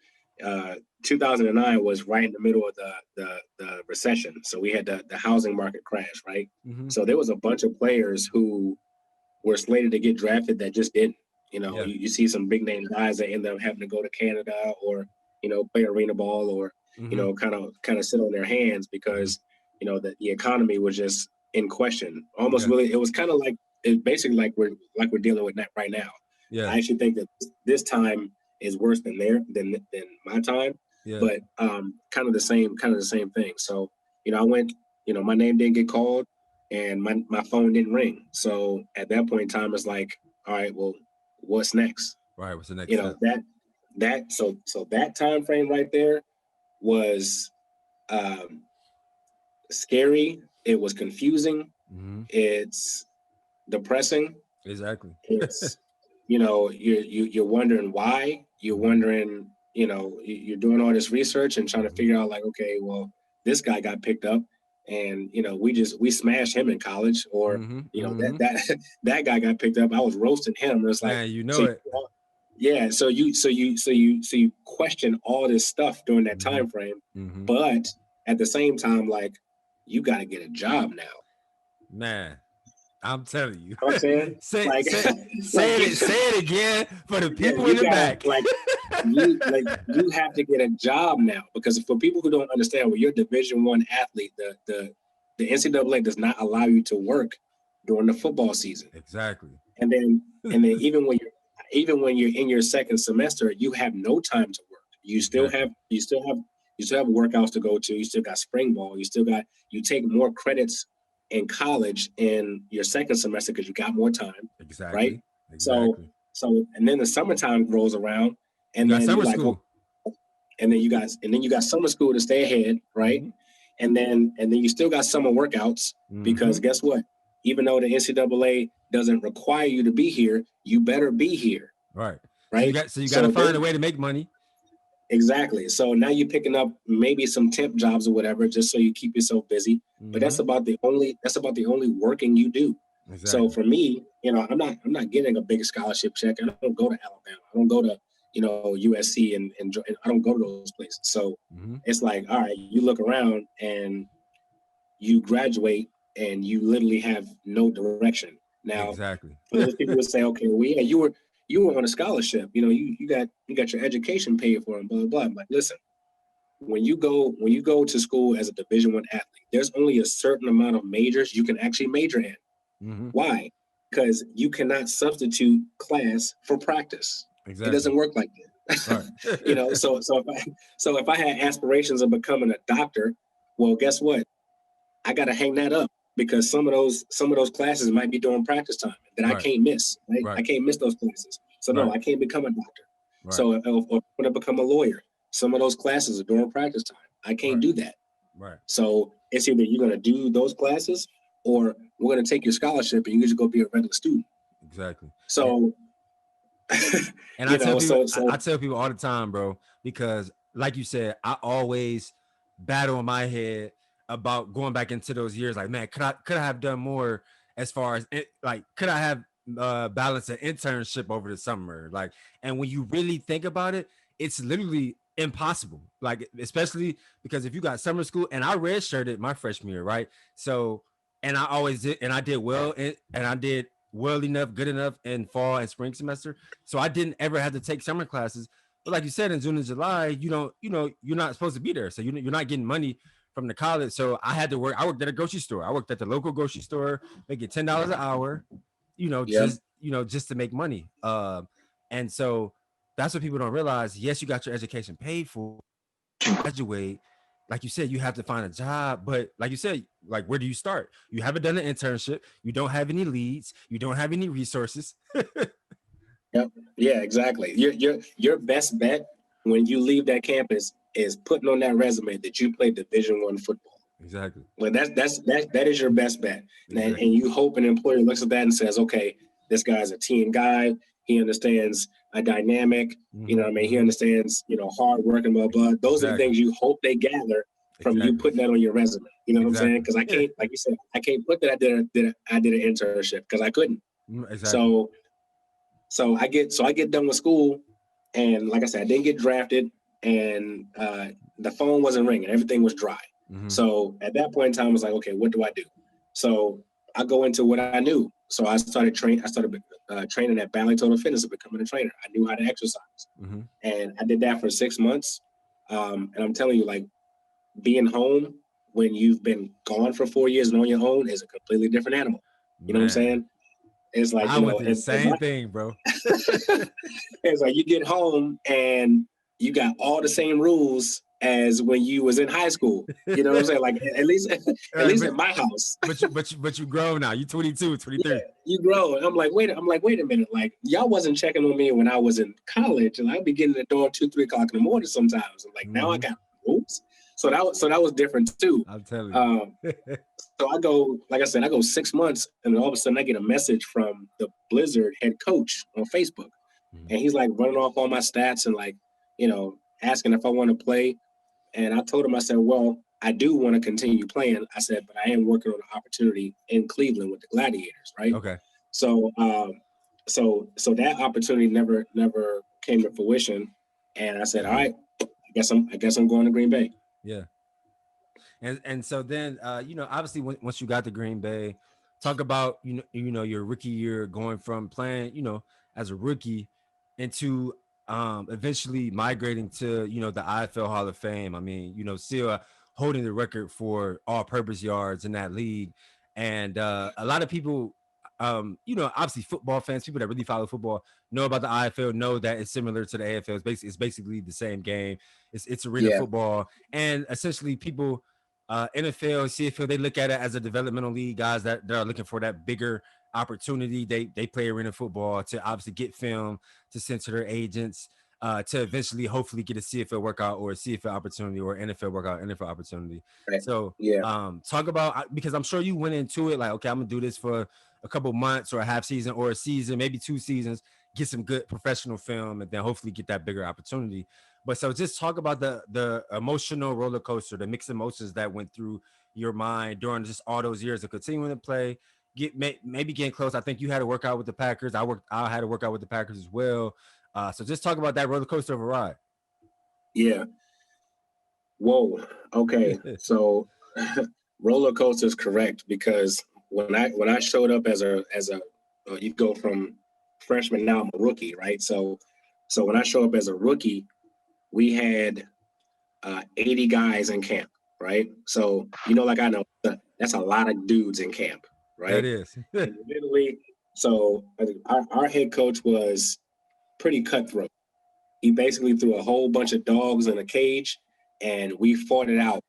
Speaker 3: 2009 was right in the middle of the recession. So we had the housing market crash, right? So there was a bunch of players who were slated to get drafted that just didn't. You see some big name guys that end up having to go to Canada or play arena ball or kind of sit on their hands because the economy was just in question. Almost really, it was kind of like basically like we're dealing with that right now.
Speaker 2: Yeah,
Speaker 3: I actually think that this time is worse than my time.
Speaker 2: Yeah.
Speaker 3: But kind of the same thing. So I went. My name didn't get called, and my phone didn't ring. So at that point in time, it's like, all right, well, what's next?
Speaker 2: Right. What's the next step?
Speaker 3: So that time frame right there was scary. It was confusing. It's depressing.
Speaker 2: Exactly.
Speaker 3: It's you're wondering why. You're wondering, you're doing all this research and trying to figure out like, okay, well, this guy got picked up, and we smashed him in college, or that guy got picked up. I was roasting him. It's like,
Speaker 2: it.
Speaker 3: Yeah. So you question all this stuff during that time frame, but at the same time, like, you got to get a job now.
Speaker 2: Man, I'm telling you.
Speaker 3: I'm saying,
Speaker 2: say it again for the people in the back.
Speaker 3: You have to get a job now, because for people who don't understand, when you're a Division I athlete, the NCAA does not allow you to work during the football season.
Speaker 2: Exactly.
Speaker 3: And then even when you're in your second semester, you have no time to work. You still have workouts to go to. You still got spring ball. You take more credits in college in your second semester because you got more time.
Speaker 2: Exactly.
Speaker 3: Right.
Speaker 2: Exactly.
Speaker 3: So and then the summertime rolls around, and then
Speaker 2: summer school.
Speaker 3: And then you got summer school to stay ahead, right? and then you still got summer workouts because guess what? Even though the NCAA doesn't require you to be here, you better be here.
Speaker 2: Right.
Speaker 3: Right.
Speaker 2: So you got to find a way to make money.
Speaker 3: Exactly. So now you're picking up maybe some temp jobs or whatever, just so you keep yourself busy. But that's about the only working you do. Exactly. So for me, I'm not getting a big scholarship check. I don't go to Alabama. I don't go to USC and I don't go to those places. So it's like, all right, you look around and you graduate and you literally have no direction. Now,
Speaker 2: exactly.
Speaker 3: For those people who say, okay, well, yeah, you were on a scholarship. You got your education paid for and blah blah blah. I'm like, listen, when you go to school as a Division I athlete, there's only a certain amount of majors you can actually major in. Why? Because you cannot substitute class for practice. Exactly. It doesn't work like that. Right. So if I had aspirations of becoming a doctor, well, guess what? I got to hang that up because some of those classes might be during practice time that I can't miss. Right? I can't miss those classes. So no, I can't become a doctor. Right. So if I want to become a lawyer, some of those classes are during practice time. I can't do that. Right. So it's either you're going to do those classes or we're going to take your scholarship and you just go be a regular student.
Speaker 2: Exactly.
Speaker 3: So,
Speaker 2: and I tell people all the time, bro, because like you said, I always battle in my head about going back into those years. Like, man, could I have done more as far as it, like, could I have balanced an internship over the summer? Like, and when you really think about it, it's literally impossible. Like, especially because if you got summer school, and I redshirted my freshman year, right? So, and I always did, and I did well, and I did well enough, good enough in fall and spring semester. So I didn't ever have to take summer classes. But like you said, in June and July, you're not supposed to be there. So you're not getting money from the college. So I had to work. I worked at a grocery store. I worked at the local grocery store, making $10 an hour, just to make money. And so that's what people don't realize. Yes, you got your education paid for. You graduate. Like you said, you have to find a job, but like you said, like, where do you start? You haven't done an internship. You don't have any leads. You don't have any resources.
Speaker 3: Yep. Yeah, exactly. Your best bet when you leave that campus is putting on that resume that you played Division I football.
Speaker 2: Exactly.
Speaker 3: Well, that is your best bet. Exactly. And you hope an employer looks at that and says, okay, this guy's a team guy. He understands a dynamic. You know what I mean? He understands, hard work and blah, blah. Those are the things you hope they gather from you putting that on your resume. You know what I'm saying? Because I can't, like you said, I can't put that I did an internship because I couldn't. Exactly. So I get done with school, and like I said, I didn't get drafted, and the phone wasn't ringing. Everything was dry. So at that point in time, I was like, okay, what do I do? So I go into what I knew. So I started training at Ballet Total Fitness and becoming a trainer. I knew how to exercise, and I did that for 6 months. And I'm telling you, like, being home when you've been gone for 4 years and on your own is a completely different animal. You know what I'm saying? It's like,
Speaker 2: I went through the same thing, bro.
Speaker 3: It's like you get home and you got all the same rules as when you was in high school. You know what I'm saying? Like, at least at my house.
Speaker 2: But you grow now. You 22, 23.
Speaker 3: Yeah, you grow. And I'm like, wait a minute. Like, y'all wasn't checking on me when I was in college, and I'd be getting the door 2, 3 o'clock in the morning sometimes. I'm like, now I got rules. So that was different too.
Speaker 2: I'm telling you.
Speaker 3: So I go 6 months, and then all of a sudden I get a message from the Blizzard head coach on Facebook, and he's like running off all my stats and like, asking if I want to play. And I told him, I said, well, I do want to continue playing. I said, but I am working on an opportunity in Cleveland with the Gladiators, right?
Speaker 2: Okay.
Speaker 3: So so that opportunity never came to fruition, and I said, all right, I guess I'm going to Green Bay.
Speaker 2: Yeah. And so then obviously once you got to Green Bay, talk about your rookie year, going from playing as a rookie into eventually migrating to the IFL Hall of Fame. I mean, still holding the record for all-purpose yards in that league. And a lot of people obviously football fans, people that really follow football, know about the IFL, know that it's similar to the AFL. It's basically the same game. It's arena football, and essentially people NFL, CFL, they look at it as a developmental league. Guys that are looking for that bigger opportunity, they play arena football to obviously get film, to send to their agents. to eventually hopefully get a CFL workout or a CFL opportunity or NFL workout, NFL opportunity.
Speaker 3: Right.
Speaker 2: So
Speaker 3: Yeah.
Speaker 2: talk about, because I'm sure you went into it like, okay, I'm gonna do this for a couple months or a half season or a season, maybe 2 seasons, get some good professional film, and then hopefully get that bigger opportunity. But so just talk about the emotional roller coaster, the mixed emotions that went through your mind during just all those years of continuing to play, maybe getting close. I think you had to work out with the Packers. I had to work out with the Packers as well. So just talk about that roller coaster of a ride.
Speaker 3: Yeah. Whoa. Okay. So roller coaster is correct, because when I showed up as a you go from freshman, now I'm a rookie, right? So when I show up as a rookie, we had 80 guys in camp, right? So like I know that's a lot of dudes in camp, right?
Speaker 2: That is.
Speaker 3: And literally, so our head coach was pretty cutthroat. He basically threw a whole bunch of dogs in a cage, and we fought it out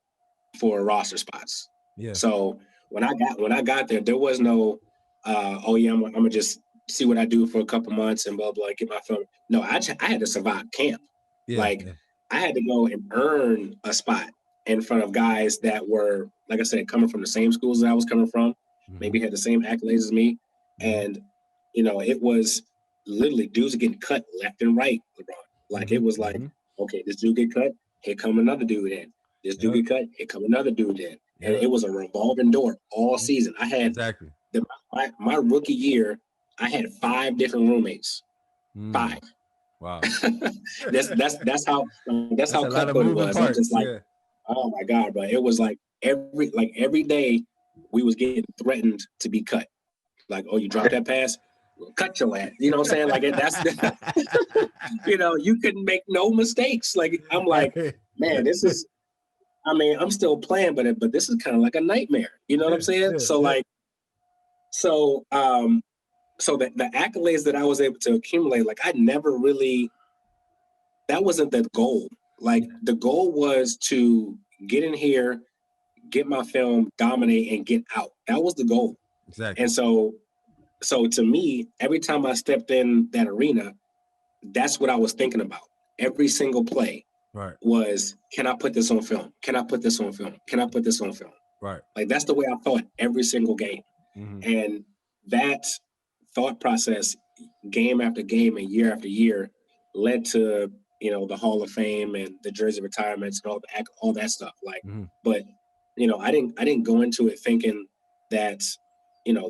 Speaker 3: for roster spots.
Speaker 2: Yeah.
Speaker 3: So when I got there, there was no, oh yeah, I'm gonna just see what I do for a couple months and blah blah, get my film. No, I had to survive camp.
Speaker 2: Yeah.
Speaker 3: I had to go and earn a spot in front of guys that were, like I said, coming from the same schools that I was coming from, maybe had the same accolades as me, and it was literally dudes getting cut left and right, LeBron. Like it was like, okay, this dude get cut, here come another dude in. This dude get cut, here come another dude in. And it was a revolving door all season. I had my rookie year, I had 5 different roommates. 5.
Speaker 2: Wow.
Speaker 3: that's how cutthroat it was. I'm just like, oh my God, but it was like every day we was getting threatened to be cut. Like, oh, you dropped that pass? We'll cut your ass. You know what I'm saying? Like that's you couldn't make no mistakes. Like I'm like, man, this is, I mean, I'm still playing, but this is kind of like a nightmare. You know what I'm saying? So the accolades that I was able to accumulate, like I never really, that wasn't the goal. Like the goal was to get in here, get my film, dominate, and get out. That was the goal.
Speaker 2: Exactly.
Speaker 3: And so to me, every time I stepped in that arena, that's what I was thinking about. Every single play was, can I put this on film? Can I put this on film? Can I put this on film?
Speaker 2: Right.
Speaker 3: Like that's the way I thought every single game. And that thought process, game after game and year after year, led to the Hall of Fame and the jersey retirements and all that stuff. Like, but I didn't go into it thinking that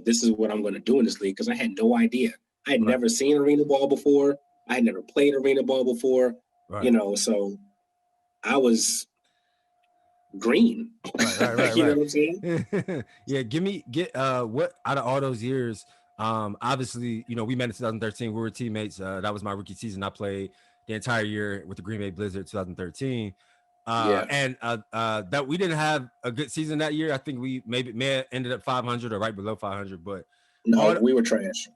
Speaker 3: this is what I'm going to do in this league, because I had no idea. I had never seen arena ball before. I had never played arena ball before. So I was green.
Speaker 2: Right.
Speaker 3: You know what I'm saying?
Speaker 2: Yeah, get what out of all those years, obviously, we met in 2013. We were teammates. That was my rookie season. I played the entire year with the Green Bay Blizzard 2013. And that we didn't have a good season that year. I think we may have ended up 500 or right below 500, but
Speaker 3: no, we were trash.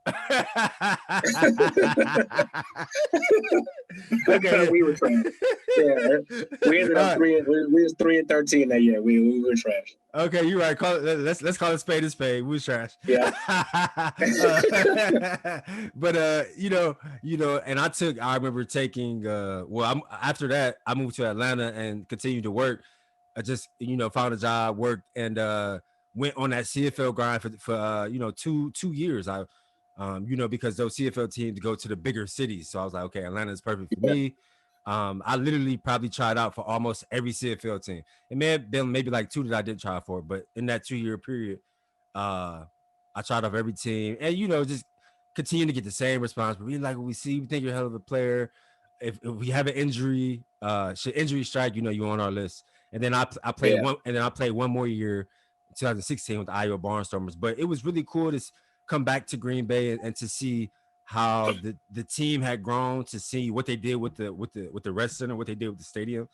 Speaker 3: Okay, we were trash. Yeah, we ended up 3. We was 3-13 that year. We were trash.
Speaker 2: Okay, you're right. Let's call it spade a spade. We was trash.
Speaker 3: Yeah.
Speaker 2: But and I remember taking after that I moved to Atlanta and continued to work. I just found a job, worked, and went on that CFL grind for 2 years. I because those CFL teams go to the bigger cities, so I was like, okay, Atlanta is perfect for me. I literally probably tried out for almost every CFL team. It may have been maybe like 2 that I didn't try for, but in that 2-year period, I tried out for every team, and just continue to get the same response. But we like what we see. We think you're a hell of a player. If we have an injury, should injury strike, you're on our list. And then I played I played one more year, 2016, with the Iowa Barnstormers. But it was really cool to come back to Green Bay and to see how the team had grown, to see what they did with the rest center, what they did with the stadium.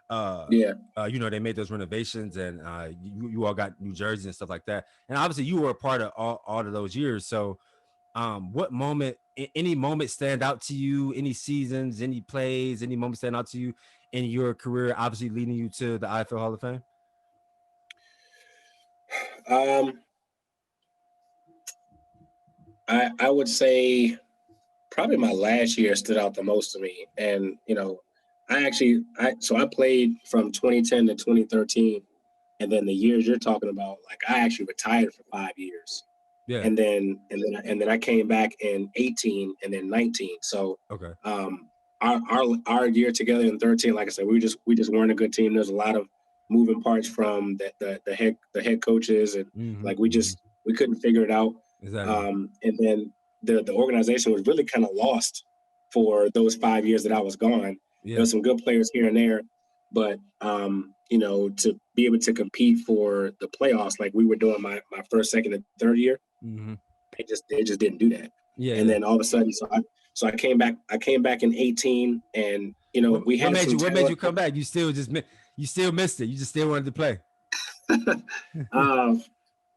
Speaker 2: They made those renovations, and you all got new jerseys and stuff like that. And obviously you were a part of all of those years. So any moment stand out to you, any seasons, any plays, any moments stand out to you in your career, obviously leading you to the IFL Hall of Fame?
Speaker 3: I would say probably my last year stood out the most to me. And, I played from 2010 to 2013. And then the years you're talking about, like I actually retired for 5 years.
Speaker 2: Yeah.
Speaker 3: And then I came back in 18 and then 19. So
Speaker 2: Okay.
Speaker 3: Our year together in 13, like I said, we just weren't a good team. There's a lot of moving parts from the head coaches, and like we couldn't figure it out.
Speaker 2: Exactly.
Speaker 3: And then the organization was really kind of lost for those 5 years that I was gone.
Speaker 2: Yeah.
Speaker 3: There were some good players here and there, but to be able to compete for the playoffs like we were doing my first, second, and third year, they just didn't do that.
Speaker 2: Yeah.
Speaker 3: And then all of a sudden, so I came back in 18, and we had
Speaker 2: what made you come back? You still missed it. You just still wanted to play.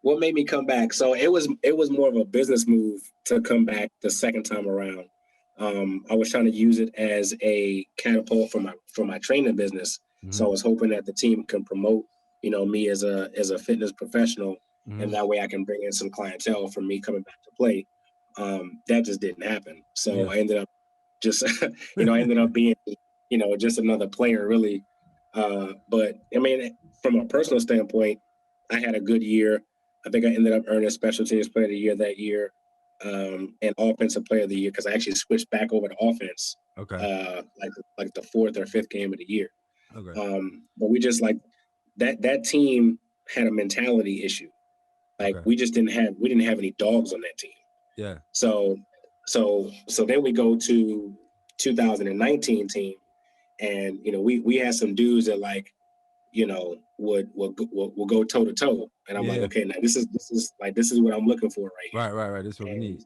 Speaker 3: What made me come back? So it was more of a business move to come back the second time around. I was trying to use it as a catapult for my training business. So I was hoping that the team can promote, me as a fitness professional, and that way I can bring in some clientele for me coming back to play. That just didn't happen. So I ended up just, being, just another player really. But I mean, from a personal standpoint, I had a good year. I think I ended up earning Special Teams Player of the Year that year, and Offensive Player of the Year, because I actually switched back over to offense.
Speaker 2: Okay.
Speaker 3: Like the fourth or fifth game of the year.
Speaker 2: Okay.
Speaker 3: But we just like that team had a mentality issue. Like we didn't have any dogs on that team.
Speaker 2: Yeah.
Speaker 3: So then we go to 2019 team, and we had some dudes that would go toe to toe, and I'm like, okay, now this is what I'm looking for right here.
Speaker 2: Right. This is what we need.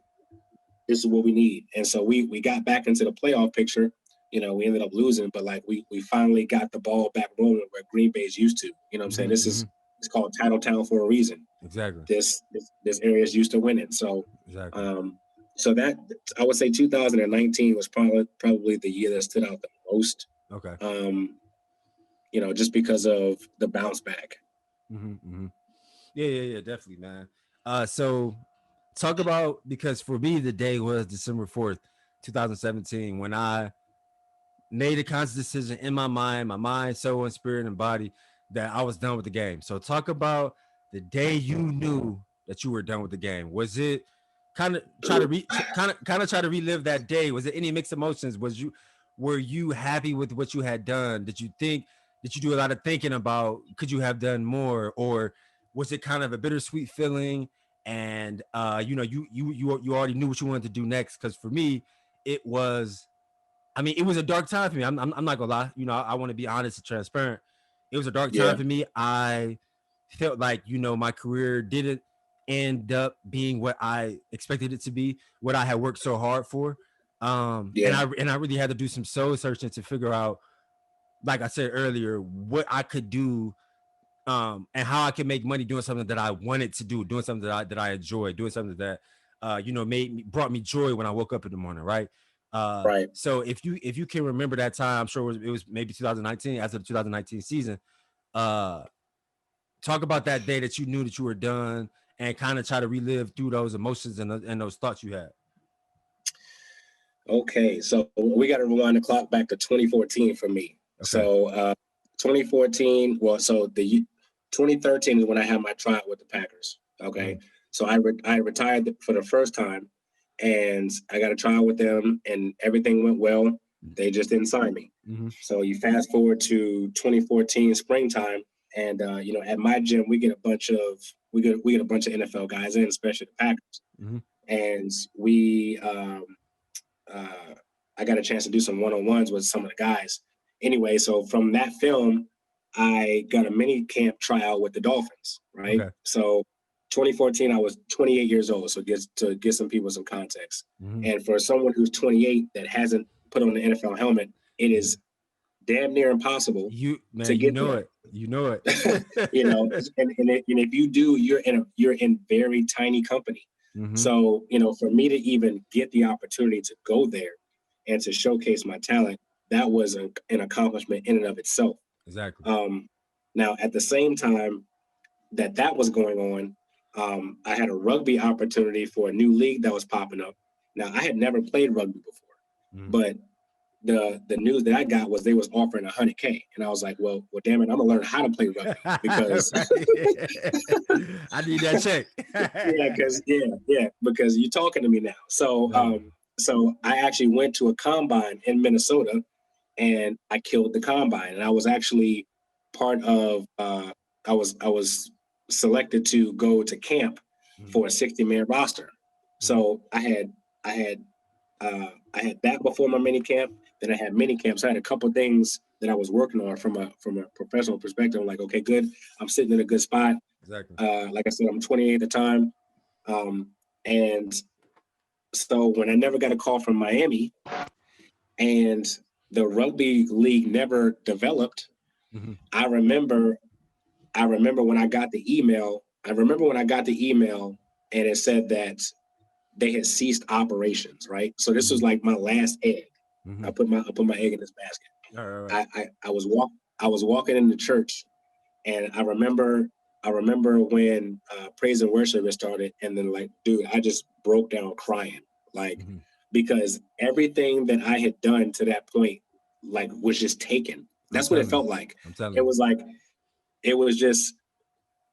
Speaker 3: This is what we need. And so we got back into the playoff picture. We ended up losing, but like we finally got the ball back rolling where Green Bay is used to. You know what I'm saying? This is it's called Title Town for a reason.
Speaker 2: Exactly.
Speaker 3: This area is used to winning. So so that I would say 2019 was probably the year that stood out the most.
Speaker 2: Okay.
Speaker 3: Just because of the bounce back.
Speaker 2: Yeah, definitely, man. So talk about, because for me the day was December 4th, 2017, when I made a conscious decision in my mind, soul, and spirit and body that I was done with the game. So talk about the day you knew that you were done with the game. Was it kind of try to relive that day? Was it any mixed emotions? Were you happy with what you had done? Did you do a lot of thinking about could you have done more, or was it kind of a bittersweet feeling? And you already knew what you wanted to do next? Because for me, it was a dark time for me. I'm not gonna lie. I want to be honest and transparent. It was a dark time for me. I felt like, my career didn't end up being what I expected it to be, what I had worked so hard for. And I really had to do some soul searching to figure out, like I said earlier, what I could do, and how I could make money doing something that I wanted to do, doing something that I enjoy, doing something that brought me joy when I woke up in the morning, right?
Speaker 3: Right.
Speaker 2: So if you can remember that time, I'm sure it was maybe 2019, after the 2019 season. Talk about that day that you knew that you were done, and kind of try to relive through those emotions and those thoughts you had.
Speaker 3: Okay, so we got to rewind the clock back to 2014 for me. Okay. So 2014, so the 2013 is when I had my tryout with the Packers. Okay, so I retired for the first time, and I got a trial with them, and everything went well. They just didn't sign me. So you fast forward to 2014 springtime, and at my gym we get a bunch of NFL guys in, especially the Packers, and we I got a chance to do some one-on-ones with some of the guys. Anyway, so from that film, I got a mini camp tryout with the Dolphins, right? Okay. So 2014, I was 28 years old. So to get some people some context. And for someone who's 28 that hasn't put on the NFL helmet, it is damn near impossible to get there.
Speaker 2: You know it.
Speaker 3: And if you do, you're in very tiny company. So, for me to even get the opportunity to go there and to showcase my talent, that was an accomplishment in and of itself.
Speaker 2: Exactly.
Speaker 3: Now, at the same time that was going on, I had a rugby opportunity for a new league that was popping up. Now, I had never played rugby before, but the news that I got was they was offering $100K, and I was like, well, damn it, I'm gonna learn how to play rugby because
Speaker 2: I need that check.
Speaker 3: because you're talking to me now. So so I actually went to a combine in Minnesota, and I killed the combine, and I was actually part of I was selected to go to camp for a 60-man roster. So I had that before my mini camp. Then I had mini camps. I had a couple things that I was working on from a professional perspective. I'm like, okay, good. I'm sitting in a good spot.
Speaker 2: Exactly.
Speaker 3: Like I said, I'm 28 at the time. And so when I never got a call from Miami and the rugby league never developed, I remember when I got the email. And it said that they had ceased operations, right? So this was like my last egg. I put my egg in this basket.
Speaker 2: Right.
Speaker 3: I was walking into church, and I remember when praise and worship had started, and then like, dude, I just broke down crying, like because everything that I had done to that point, like, was just taken. That's what it felt like.
Speaker 2: I'm telling
Speaker 3: you.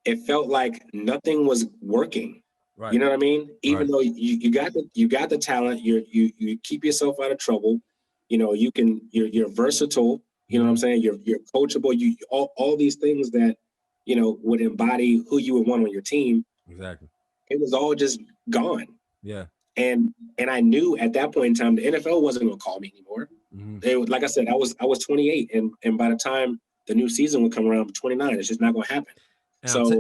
Speaker 3: It felt like nothing was working.
Speaker 2: Right.
Speaker 3: You know what I mean? Even though you got the talent, you keep yourself out of trouble. You know, you're versatile. You know what I'm saying? You're coachable. You all these things that, you know, would embody who you would want on your team.
Speaker 2: Exactly.
Speaker 3: It was all just gone.
Speaker 2: Yeah.
Speaker 3: And I knew at that point in time the NFL wasn't going to call me anymore. Like I said, I was 28, and by the time the new season would come around, I'm 29. It's just not going to happen.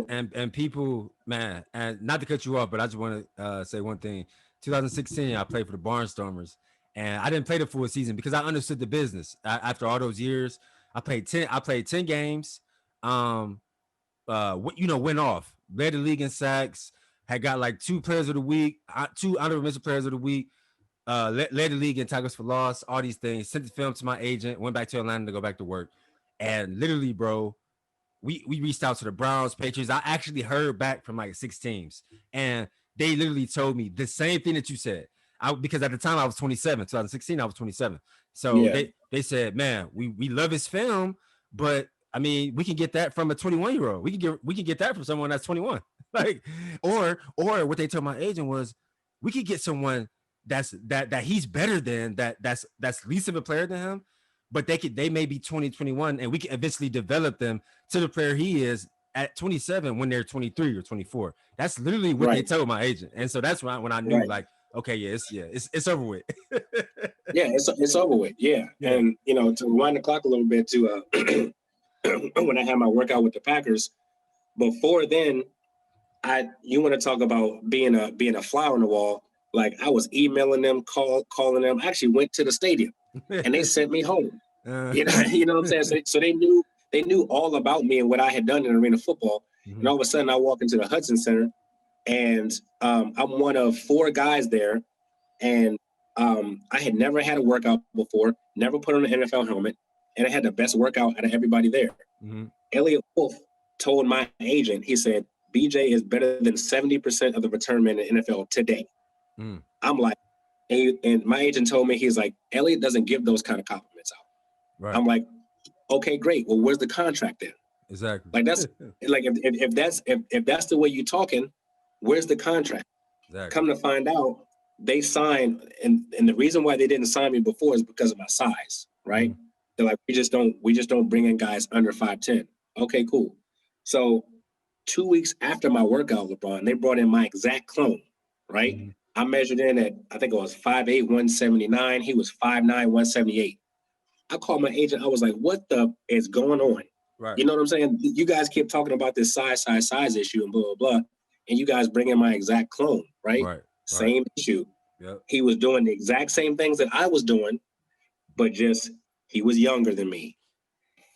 Speaker 2: And people, man, and not to cut you off, but I just want to say one thing. 2016, I played for the Barnstormers, and I didn't play the full season because I understood the business. After all those years, I played 10 games. Went off, led the league in sacks, had got like 2 players of the week, 2 honorable mention players of the week, led the league in tackles for loss, all these things. Sent the film to my agent, went back to Atlanta to go back to work, and literally, bro. We reached out to the Browns, Patriots. I actually heard back from like 6 teams, and they literally told me the same thing that you said. Because at the time I was 27, 2016, I was 27. So they said, man, we love his film, but I mean, we can get that from a 21-year-old. We can get that from someone that's 21. Like, or what they told my agent was, we could get someone that he's better than, that's least of a player than him, but they may be 20, 21, and we can eventually develop them to the player he is at 27 when they're 23 or 24. That's literally what they told my agent. And so that's when I knew, like, okay, it's over with.
Speaker 3: It's over with. Yeah. And, you know, to rewind the clock a little bit to when I had my workout with the Packers, before then, you want to talk about being a fly on the wall. Like, I was emailing them, calling them. I actually went to the stadium and they sent me home. You know what I'm saying? So they knew all about me and what I had done in arena football. And all of a sudden I walk into the Hudson Center, and I'm one of 4 guys there. And I had never had a workout before, never put on an NFL helmet, and I had the best workout out of everybody there. Elliot Wolf told my agent, he said, BJ is better than 70% of the return men in the NFL today. I'm like, and my agent told me, he's like, Elliot doesn't give those kind of compliments out. Right. I'm like, okay, great. Well, where's the contract then?
Speaker 2: Exactly.
Speaker 3: Like, that's like, if that's the way you're talking, where's the contract? Exactly. Come to find out, they signed, and the reason why they didn't sign me before is because of my size, right? They're like, we just don't bring in guys under 5'10". Okay, cool. So 2 weeks after my workout, LeBron, they brought in my exact clone, right? I measured in at, I think it was 5'8", 179. He was 5'9", 178. I called my agent. I was like, what the is going on? Right. You know what I'm saying? You guys keep talking about this size issue and blah, blah, blah. And you guys bring in my exact clone, right? Same issue. Yep. He was doing the exact same things that I was doing, but just he was younger than me.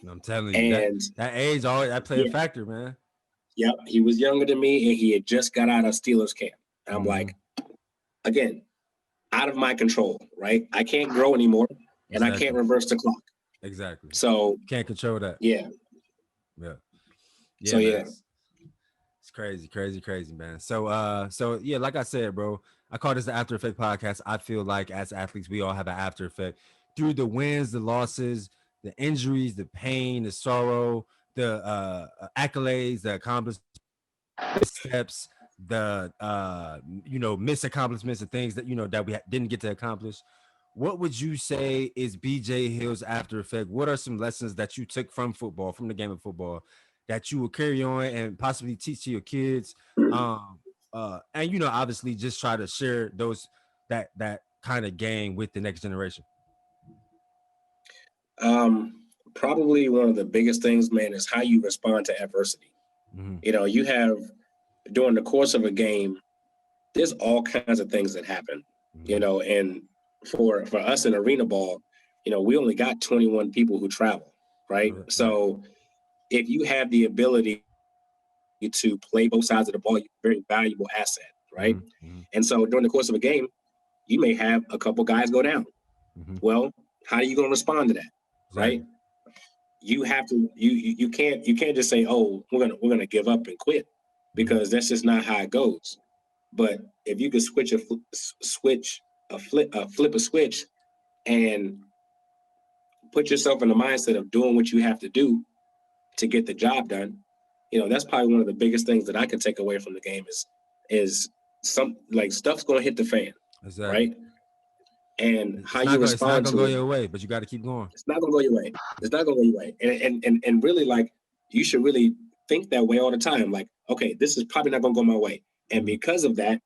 Speaker 2: I'm telling you, and that age, that played a factor, man.
Speaker 3: Yep, he was younger than me, and he had just got out of Steelers camp. And I'm like, again, out of my control, right? I can't grow anymore, and I can't reverse the clock.
Speaker 2: Exactly.
Speaker 3: So
Speaker 2: can't control that.
Speaker 3: Yeah.
Speaker 2: Yeah.
Speaker 3: So
Speaker 2: It's crazy, man. So yeah, like I said, bro, I call this the After Effect podcast. I feel like as athletes, we all have an after effect through the wins, the losses, the injuries, the pain, the sorrow, the accolades, the accomplishments, steps, the missed accomplishments and things that that we didn't get to accomplish. What would you say is BJ Hill's after effect? What are some lessons that you took from football, from the game of football, that you will carry on and possibly teach to your kids? And obviously just try to share those that kind of game with the next generation.
Speaker 3: Probably one of the biggest things, man, is how you respond to adversity.
Speaker 2: Mm-hmm.
Speaker 3: You have during the course of a game, there's all kinds of things that happen.
Speaker 2: Mm-hmm.
Speaker 3: And for us in arena ball, we only got 21 people who travel, right?
Speaker 2: Right.
Speaker 3: So if you have the ability to play both sides of the ball, you're a very valuable asset, right?
Speaker 2: Mm-hmm.
Speaker 3: And so during the course of a game, you may have a couple guys go down.
Speaker 2: Mm-hmm.
Speaker 3: Well, how are you going to respond to that,
Speaker 2: Exactly.
Speaker 3: right? You have to you can't just say, oh, we're gonna give up and quit, because that's just not how it goes. But if you could flip a switch and put yourself in the mindset of doing what you have to do to get the job done, that's probably one of the biggest things that I can take away from the game is some like stuff's gonna hit the fan,
Speaker 2: Exactly.
Speaker 3: right? And how
Speaker 2: It's
Speaker 3: you
Speaker 2: not
Speaker 3: respond
Speaker 2: gonna
Speaker 3: to
Speaker 2: go
Speaker 3: it,
Speaker 2: your way, but you got to keep going.
Speaker 3: it's not gonna go your way. It's not gonna go your way. And really, like, you should really think that way all the time. Like, okay, this is probably not gonna go my way. And because of that,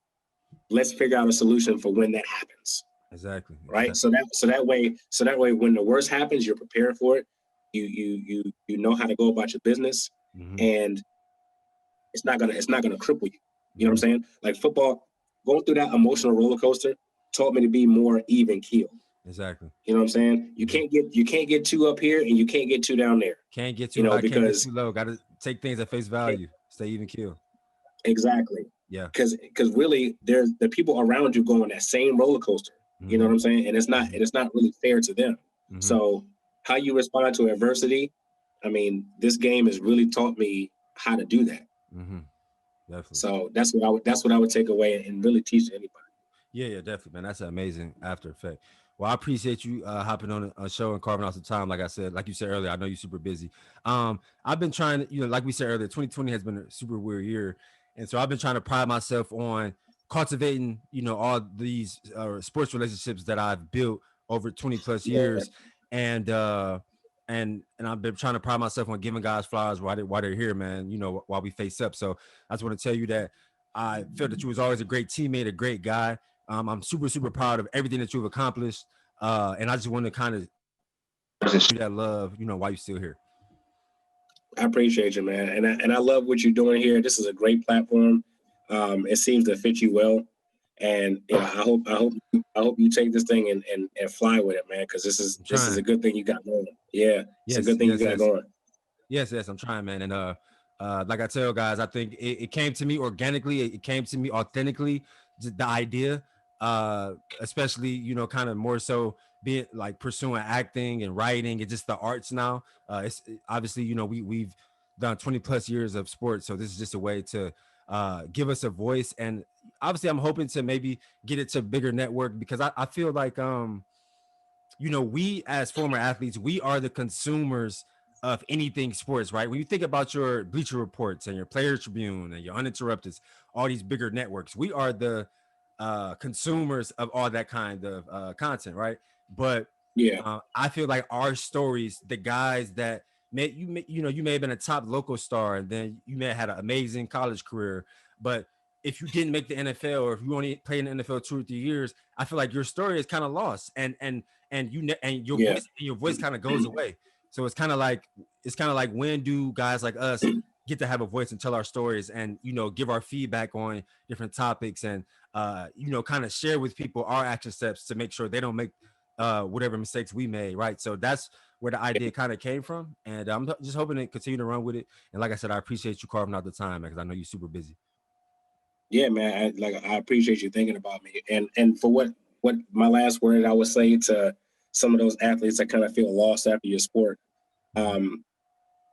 Speaker 3: let's figure out a solution for when that happens.
Speaker 2: Exactly.
Speaker 3: Right. So that way when the worst happens, you're prepared for it. You know how to go about your business,
Speaker 2: Mm-hmm.
Speaker 3: and it's not gonna cripple you. You know what I'm
Speaker 2: Mm-hmm.
Speaker 3: saying? Like, football, going through that emotional roller coaster taught me to be more even keel.
Speaker 2: Exactly.
Speaker 3: You know what I'm saying? You can't get too up here and you can't get too down there.
Speaker 2: Can't get too high, can't get
Speaker 3: Because
Speaker 2: too low. Got to take things at face value. Stay even keel.
Speaker 3: exactly.
Speaker 2: Yeah.
Speaker 3: Because really, there's the people around you going that same roller coaster. You know what I'm saying? And it's not really fair to them.
Speaker 2: Mm-hmm.
Speaker 3: So how you respond to adversity, I mean, this game has really taught me how to do that.
Speaker 2: Mm-hmm. Definitely.
Speaker 3: So that's what I would take away and really teach anybody.
Speaker 2: Yeah, definitely, man. That's an amazing after effect. Well, I appreciate you hopping on a show and carving out some time. Like I said, like you said earlier, I know you're super busy. I've been trying to, like we said earlier, 2020 has been a super weird year, and so I've been trying to pride myself on cultivating, all these sports relationships that I've built over 20 plus years, and I've been trying to pride myself on giving guys flowers while they're here, man. While we face up. So I just want to tell you that I felt that you was always a great teammate, a great guy. I'm super, super proud of everything that you've accomplished. And I just want to kind of show that love, while you're still here.
Speaker 3: I appreciate you, man. And I love what you're doing here. This is a great platform. It seems to fit you well. And I hope you take this thing and fly with it, man, because this is a good thing you got going. Yeah, it's a good thing you got going.
Speaker 2: Yes, I'm trying, man. And like I tell guys, I think it came to me organically. It came to me authentically. The idea, especially kind of more so being like pursuing acting and writing and just the arts now. It's obviously we've done 20 plus years of sports, so this is just a way to give us a voice. And obviously, I'm hoping to maybe get it to bigger network, because I feel like we as former athletes, we are the consumers of anything sports, right? When you think about your Bleacher Reports and your Players Tribune and your Uninterrupted, all these bigger networks, we are the consumers of all that kind of content, right? But I feel like our stories, the guys that you may have been a top local star, and then you may have had an amazing college career, but if you didn't make the NFL, or if you only played in the NFL 2 or 3 years, I feel like your story is kind of lost, and your voice kind of goes away. So it's kind of like when do guys like us get to have a voice and tell our stories, and give our feedback on different topics, and kind of share with people our action steps to make sure they don't make whatever mistakes we made, right? So that's where the idea kind of came from, and I'm just hoping to continue to run with it. And like I said, I appreciate you carving out the time, because I know you're super busy.
Speaker 3: Yeah, man. I appreciate you thinking about me. And for what my last word I would say to some of those athletes that kind of feel lost after your sport,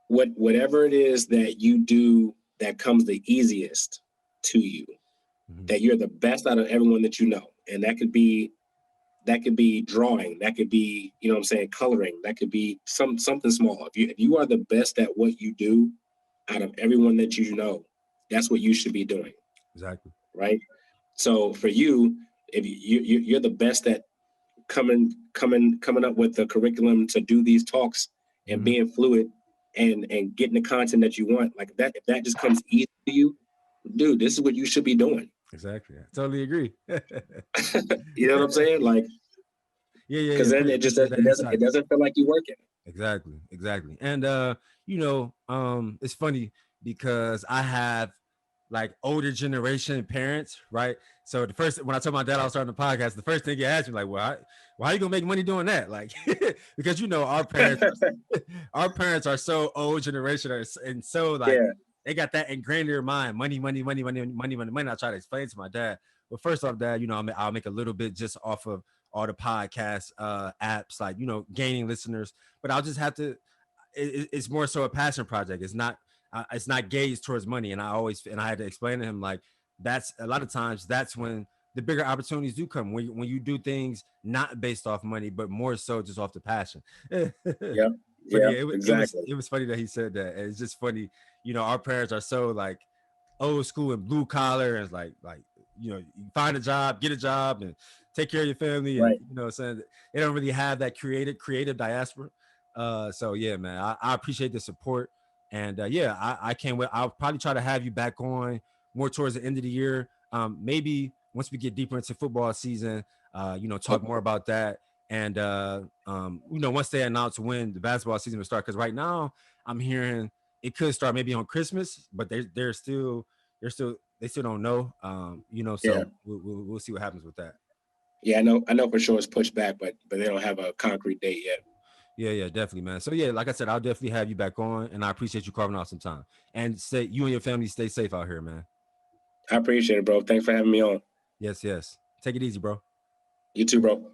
Speaker 3: whatever it is that you do that comes the easiest to you, that you're the best out of everyone that you know. And that could be drawing, that could be, you know what I'm saying, coloring, that could be something small. If you are the best at what you do out of everyone that you know, that's what you should be doing.
Speaker 2: Exactly.
Speaker 3: Right. So for you, if you're the best at coming up with the curriculum to do these talks and being fluid and getting the content that you want, like that, if that just comes easy to you, dude, this is what you should be doing.
Speaker 2: Exactly. I totally agree.
Speaker 3: You know what I'm saying? Like,
Speaker 2: yeah.
Speaker 3: because then it doesn't feel like you're working.
Speaker 2: Exactly. And it's funny because I have like older generation parents, right? So when I told my dad I was starting the podcast, the first thing he asked me, like, well, why are you gonna make money doing that? Like, because our parents are so old generation and so like they got that ingrained in their mind, money. I try to explain to my dad. But first off, Dad, I'll make a little bit just off of all the podcast apps, like, gaining listeners, but I'll just have to, it's more so a passion project. It's not gauged towards money. And I had to explain to him, like, that's a lot of times that's when the bigger opportunities do come, when you do things not based off money, but more so just off the passion.
Speaker 3: Exactly.
Speaker 2: It was funny that he said that. And it's just funny, our parents are so like old school and blue collar, and it's like you find a job, get a job, and take care of your family.
Speaker 3: Right.
Speaker 2: And saying they don't really have that creative diaspora. So yeah, man, I appreciate the support. And I can't wait. I'll probably try to have you back on more towards the end of the year. Maybe once we get deeper into football season, talk more about that. And once they announce when the basketball season will start, because right now I'm hearing it could start maybe on Christmas, but they still don't know. So we'll see what happens with that.
Speaker 3: Yeah, I know for sure it's pushed back, but they don't have a concrete date yet.
Speaker 2: Yeah, definitely, man. So yeah, like I said, I'll definitely have you back on, and I appreciate you carving out some time. And you and your family stay safe out here, man.
Speaker 3: I appreciate it, bro. Thanks for having me on.
Speaker 2: Yes. Take it easy, bro.
Speaker 3: You too, bro.